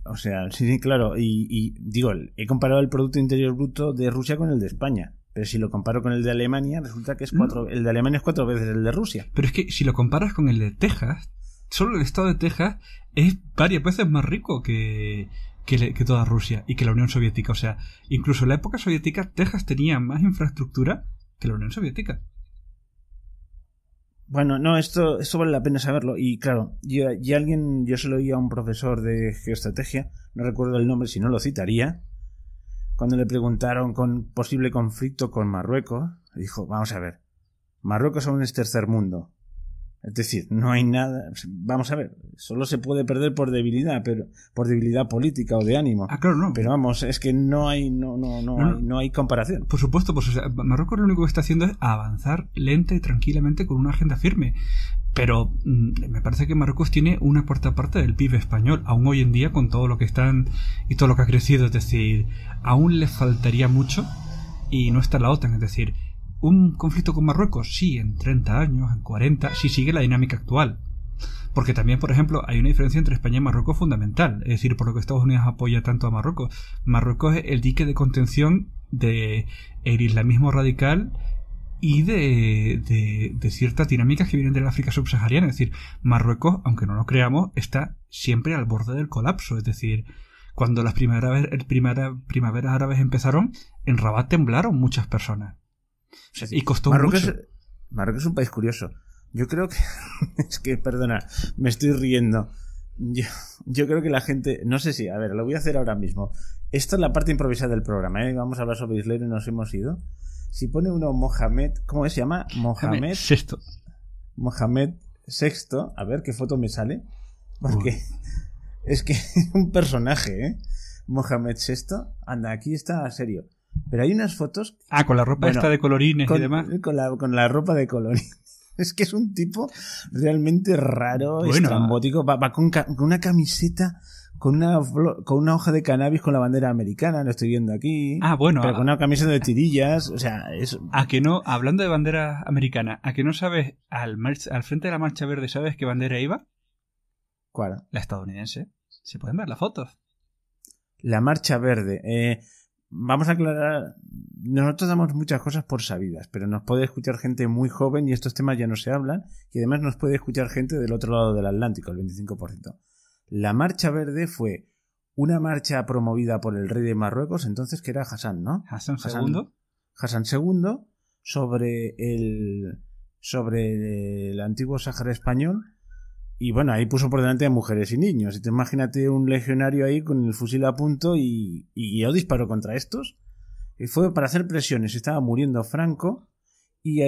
O sea, sí, claro, y digo, he comparado el Producto Interior Bruto de Rusia con el de España, pero si lo comparo con el de Alemania, resulta que el de Alemania es 4 veces el de Rusia. Pero es que si lo comparas con el de Texas, solo el estado de Texas es varias veces más rico que toda Rusia y que la Unión Soviética. O sea, incluso en la época soviética, Texas tenía más infraestructura que la Unión Soviética. Bueno, no, esto vale la pena saberlo. Y claro, yo se lo oí a un profesor de geoestrategia, no recuerdo el nombre, si no lo citaría, cuando le preguntaron con posible conflicto con Marruecos, dijo, vamos a ver, Marruecos aún es tercer mundo. Es decir, no hay nada, vamos a ver, solo se puede perder por debilidad, pero por debilidad política o de ánimo. Ah, claro, no. Pero vamos, es que no hay comparación. Por supuesto, pues o sea, Marruecos lo único que está haciendo es avanzar lenta y tranquilamente con una agenda firme. Pero me parece que Marruecos tiene una cuarta parte del PIB español, aún hoy en día, con todo lo que están y todo lo que ha crecido. Es decir, aún le faltaría mucho y no está la OTAN. Es decir, ¿un conflicto con Marruecos? Sí, en 30 años, en 40, si sigue la dinámica actual. Porque también, por ejemplo, hay una diferencia entre España y Marruecos fundamental. Es decir, por lo que Estados Unidos apoya tanto a Marruecos. Marruecos es el dique de contención del islamismo radical y de ciertas dinámicas que vienen de la África subsahariana. Es decir, Marruecos, aunque no lo creamos, está siempre al borde del colapso. Es decir, cuando las primaveras árabes empezaron, en Rabat temblaron muchas personas. O sea, y costó mucho. Marruecos es un país curioso. Yo creo que... es que, perdona, me estoy riendo. Yo creo que la gente... No sé si... A ver, lo voy a hacer ahora mismo. Esta es la parte improvisada del programa, ¿eh? Vamos a hablar sobre Israel y nos hemos ido. Si pone uno Mohamed... ¿Cómo se llama? Mohamed VI. Mohamed VI. A ver qué foto me sale. Porque es que es un personaje, ¿eh? Mohamed VI. Anda, aquí está serio. Pero hay unas fotos... Ah, con la ropa esta de colorines y demás. Con la ropa de colorines. Es que es un tipo realmente raro, estrambótico. Va con una camiseta, con una hoja de cannabis con la bandera americana, lo estoy viendo aquí. Ah, bueno. Pero con una camiseta de tirillas, o sea, es... ¿A que no? Hablando de bandera americana, ¿a que no sabes, al frente de la Marcha Verde, sabes qué bandera iba? ¿Cuál? La estadounidense. Se pueden ver las fotos. La Marcha Verde. Vamos a aclarar, nosotros damos muchas cosas por sabidas, pero nos puede escuchar gente muy joven y estos temas ya no se hablan, y además nos puede escuchar gente del otro lado del Atlántico, el 25%. La Marcha Verde fue una marcha promovida por el rey de Marruecos, entonces, que era Hassan, ¿no? Hassan II. Hassan II, sobre el antiguo Sáhara español. Y bueno, ahí puso por delante a mujeres y niños. Y te imagínate un legionario ahí con el fusil a punto y yo disparo contra estos. Y fue para hacer presiones. Estaba muriendo Franco y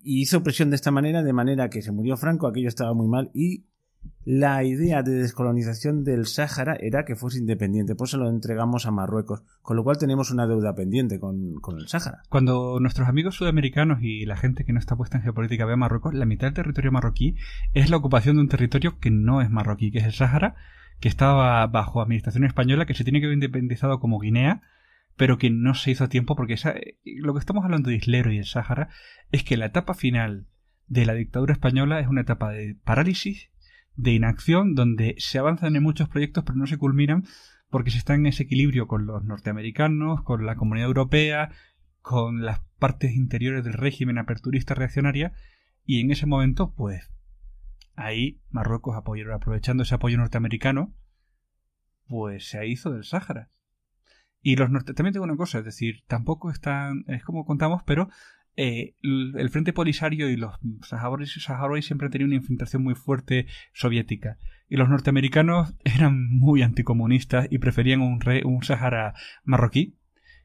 hizo presión de manera que se murió Franco, aquello estaba muy mal, y la idea de descolonización del Sáhara era que fuese independiente, pues se lo entregamos a Marruecos, con lo cual tenemos una deuda pendiente con el Sáhara. Cuando nuestros amigos sudamericanos y la gente que no está puesta en geopolítica ve a Marruecos, la mitad del territorio marroquí es la ocupación de un territorio que no es marroquí, que es el Sáhara, que estaba bajo administración española, que se tiene que haber independizado como Guinea, pero que no se hizo a tiempo, porque lo que estamos hablando de Islero y el Sáhara es que la etapa final de la dictadura española es una etapa de parálisis, de inacción, donde se avanzan en muchos proyectos pero no se culminan porque se está en ese equilibrio con los norteamericanos, con la Comunidad Europea, con las partes interiores del régimen aperturista reaccionaria, y en ese momento, pues, ahí Marruecos, aprovechando ese apoyo norteamericano, pues se hizo del Sáhara. Y también tengo una cosa, es decir, tampoco es como contamos, pero el Frente Polisario y los saharauis siempre han tenido una infiltración muy fuerte soviética. Y los norteamericanos eran muy anticomunistas y preferían un Sáhara marroquí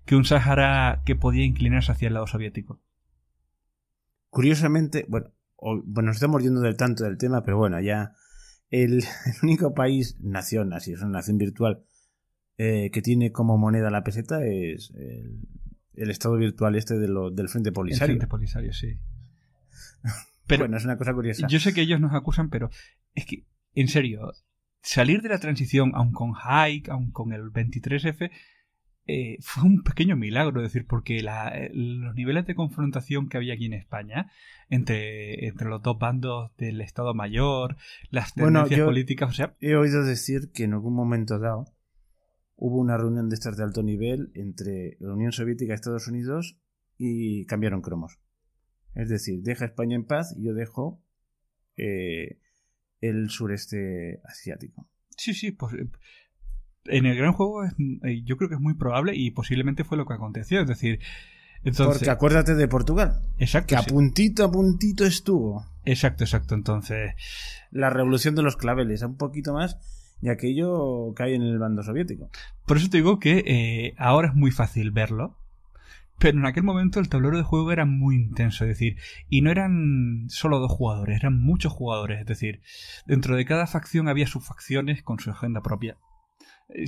que un Sáhara que podía inclinarse hacia el lado soviético. Curiosamente, bueno, nos estamos yendo del tanto del tema, pero bueno, ya el único país, nación, así es una nación virtual, que tiene como moneda la peseta es el estado virtual del Frente Polisario. El Frente Polisario, sí. Pero bueno, es una cosa curiosa. Yo sé que ellos nos acusan, pero es que, en serio, salir de la transición, aun con Haig, aun con el 23F, fue un pequeño milagro, es decir, porque los niveles de confrontación que había aquí en España entre los dos bandos del Estado Mayor, las tendencias políticas, o sea... He oído decir que en algún momento dado hubo una reunión de estas de alto nivel entre la Unión Soviética y Estados Unidos y cambiaron cromos. Es decir, deja España en paz y yo dejo el sureste asiático. Sí, pues en el gran juego yo creo que es muy probable y posiblemente fue lo que aconteció. Es decir, entonces... Porque acuérdate de Portugal. Exacto. Que a puntito estuvo. Exacto. Entonces... La revolución de los claveles, un poquito más... Y aquello cae en el bando soviético. Por eso te digo que ahora es muy fácil verlo, pero en aquel momento el tablero de juego era muy intenso, es decir, y no eran solo 2 jugadores, eran muchos jugadores, es decir, dentro de cada facción había subfacciones con su agenda propia. Que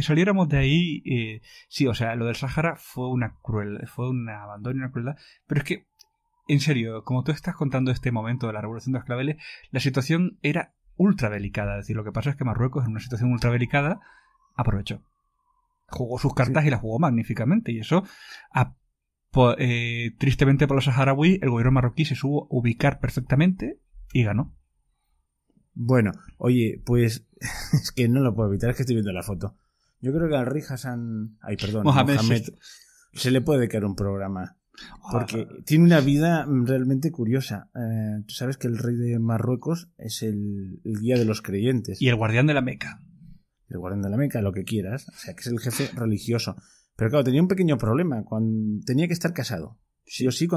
saliéramos de ahí, sí, o sea, lo del Sáhara fue un abandono y una crueldad, pero es que, en serio, como tú estás contando este momento de la revolución de los claveles, la situación era ultra delicada. Es decir, lo que pasa es que Marruecos, en una situación ultra delicada, aprovechó. Jugó sus cartas y las jugó magníficamente. Y eso, tristemente para los saharauis, el gobierno marroquí se supo ubicar perfectamente y ganó. Bueno, oye, pues es que no lo puedo evitar, es que estoy viendo la foto. Yo creo que al rey Hassan... Mohamed se le puede caer un programa. Porque tiene una vida realmente curiosa. Tú sabes que el rey de Marruecos es el guía de los creyentes. Y el guardián de la Meca. El guardián de la Meca, lo que quieras. O sea, que es el jefe religioso. Pero claro, tenía un pequeño problema. Tenía que estar casado. Sí o sí,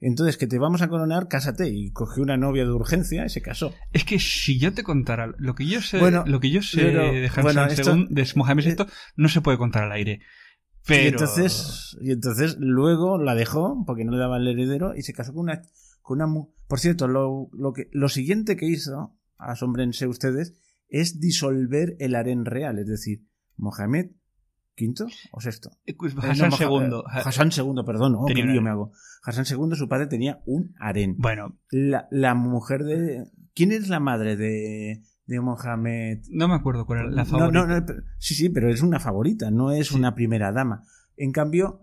entonces, que te vamos a coronar, cásate. Y cogió una novia de urgencia y se casó. Es que si yo te contara lo que yo sé, de Hassan de Mohamed VI, no se puede contar al aire. Pero... Y entonces luego la dejó porque no le daba el heredero y se casó con una por cierto, lo siguiente que hizo, asómbrense ustedes, es disolver el harén real, es decir, Mohamed V o VI. Hassan II. Hassan II, perdón, qué lío me hago. Hassan II, su padre tenía un harén. Bueno, la mujer de... ¿Quién es la madre de Mohamed? No me acuerdo cuál era la favorita. Sí, pero es una favorita, no es una primera dama. En cambio,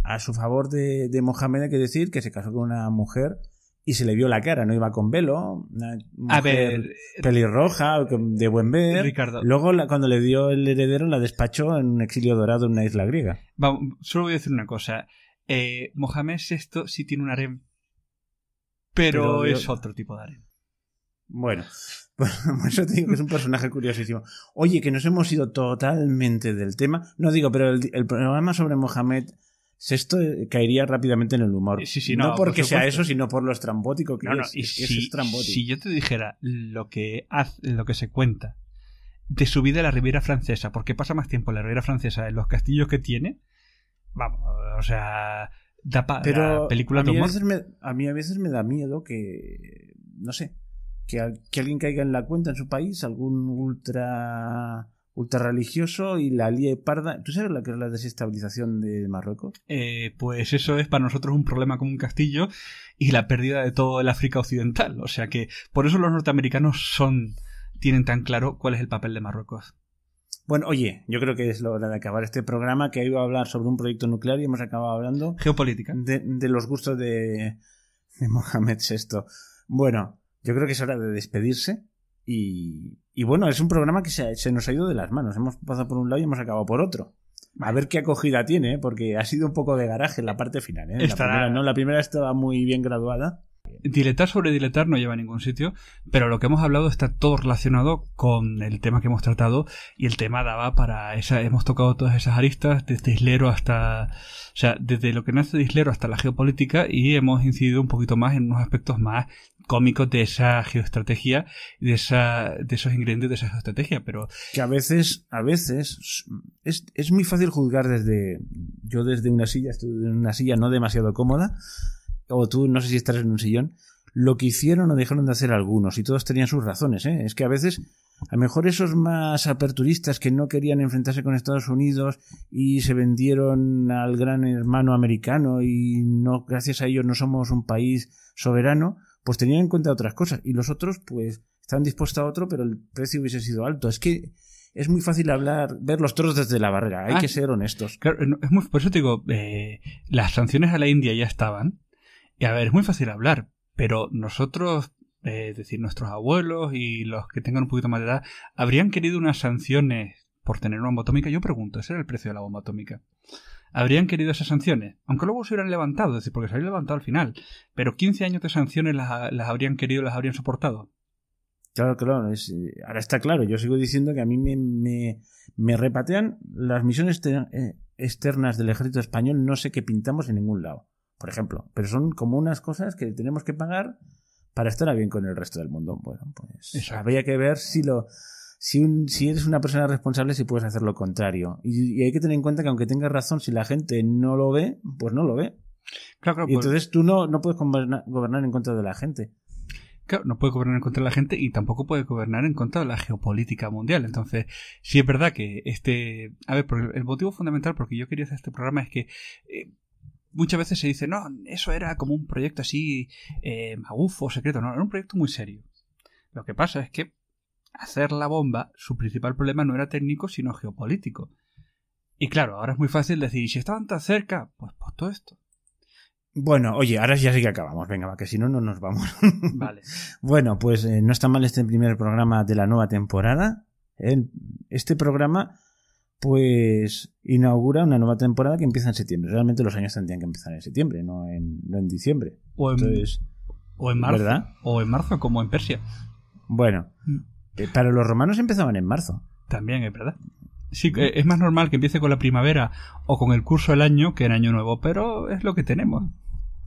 a su favor de Mohamed hay que decir que se casó con una mujer y se le vio la cara, no iba con velo, una mujer pelirroja, de buen ver. Ricardo. Luego, cuando le dio el heredero, la despachó en un exilio dorado en una isla griega. Vamos, solo voy a decir una cosa. Mohamed VI sí tiene un harén, pero es otro tipo de harén. Bueno, por eso te digo que es un personaje curiosísimo. Oye, que nos hemos ido totalmente del tema. No digo, pero el programa sobre Mohamed VI caería rápidamente en el humor. Sí, no porque sea eso, sino por lo estrambótico que es. Y es estrambótico. Si yo te dijera lo que se cuenta de su vida en la Riviera Francesa, porque pasa más tiempo en la Riviera Francesa en los castillos que tiene, vamos, o sea, da para la película de humor. A mí a veces me da miedo que, no sé, que alguien caiga en la cuenta en su país, algún ultra religioso, y la líe parda. ¿Tú sabes lo que es la desestabilización de Marruecos? Pues eso es para nosotros un problema como un castillo y la pérdida de todo el África Occidental. O sea que por eso los norteamericanos tienen tan claro cuál es el papel de Marruecos. Bueno, oye, yo creo que es la hora de acabar este programa, que iba a hablar sobre un proyecto nuclear y hemos acabado hablando geopolítica de los gustos de Mohamed VI. Bueno, yo creo que es hora de despedirse y bueno, es un programa que se nos ha ido de las manos. Hemos pasado por un lado y hemos acabado por otro. A ver qué acogida tiene, porque ha sido un poco de garaje en la parte final. La primera estaba muy bien graduada. Diletar sobre diletar no lleva a ningún sitio, pero lo que hemos hablado está todo relacionado con el tema que hemos tratado, y el tema daba para hemos tocado todas esas aristas, desde Islero desde lo que nace de Islero hasta la geopolítica, y hemos incidido un poquito más en unos aspectos más cómicos de esa geoestrategia y de esos ingredientes de esa geoestrategia, pero que a veces es muy fácil juzgar desde una silla, estoy en una silla no demasiado cómoda, o tú no sé si estás en un sillón, lo que hicieron o dejaron de hacer algunos, y todos tenían sus razones, ¿eh? Es que a veces, a lo mejor esos más aperturistas que no querían enfrentarse con Estados Unidos y se vendieron al gran hermano americano y no, gracias a ellos no somos un país soberano, pues tenían en cuenta otras cosas, y los otros pues estaban dispuestos a otro, pero el precio hubiese sido alto. Es que es muy fácil ver los toros desde la barrera, hay que ser honestos. Claro, por eso te digo, las sanciones a la India ya estaban. Y a ver, es muy fácil hablar, pero nosotros, es decir, nuestros abuelos y los que tengan un poquito más de edad, ¿habrían querido unas sanciones por tener una bomba atómica? Yo pregunto, ese era el precio de la bomba atómica. ¿Habrían querido esas sanciones? Aunque luego se hubieran levantado, es decir, porque se habían levantado al final. Pero 15 años de sanciones las habrían querido, las habrían soportado. Claro, ahora está claro. Yo sigo diciendo que a mí me repatean las misiones externas del ejército español, no sé qué pintamos en ningún lado, por ejemplo, pero son como unas cosas que tenemos que pagar para estar bien con el resto del mundo. Bueno, pues exacto. Habría que ver si eres una persona responsable, si puedes hacer lo contrario. Y hay que tener en cuenta que aunque tengas razón, si la gente no lo ve, pues no lo ve. Claro, y entonces tú no puedes gobernar en contra de la gente. Claro, no puede gobernar en contra de la gente y tampoco puede gobernar en contra de la geopolítica mundial. Entonces, sí es verdad que el motivo fundamental por que yo quería hacer este programa es que muchas veces se dice, no, eso era como un proyecto así magufo, secreto. No, era un proyecto muy serio. Lo que pasa es que hacer la bomba, su principal problema no era técnico, sino geopolítico. Y claro, ahora es muy fácil decir, ¿y si estaban tan cerca? Pues todo esto. Bueno, oye, ahora ya sí que acabamos. Venga, va, que si no, no nos vamos. Vale. Bueno, pues no está mal este primer programa de la nueva temporada. Este programa pues inaugura una nueva temporada que empieza en septiembre. Realmente los años tendrían que empezar en septiembre, no en diciembre. O en marzo. ¿Verdad? O en marzo, como en Persia. Bueno, para los romanos empezaban en marzo. También, es verdad. Sí, es más normal que empiece con la primavera o con el curso del año que en Año Nuevo, pero es lo que tenemos.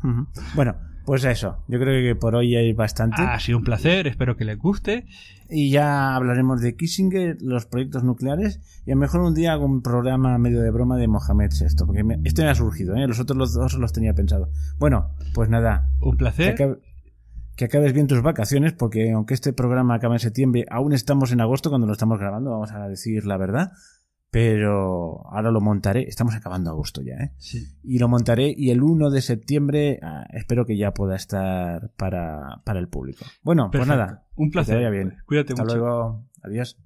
Uh-huh. Bueno, pues eso. Yo creo que por hoy hay bastante. Ha sido un placer, espero que les guste. Y ya hablaremos de Kissinger, los proyectos nucleares, y a lo mejor un día hago un programa medio de broma de Mohamed VI, porque este me ha surgido, los otros dos los tenía pensado. Bueno, pues nada. Un placer. Que acabes bien tus vacaciones, porque aunque este programa acaba en septiembre, aún estamos en agosto cuando lo estamos grabando, vamos a decir la verdad. Pero ahora lo montaré, estamos acabando agosto ya, ¿eh? Sí. Y lo montaré, y el 1 de septiembre espero que ya pueda estar para el público. Bueno, perfecto. Pues nada. Un placer. Que te vaya bien. Cuídate Hasta mucho. Hasta luego. Adiós.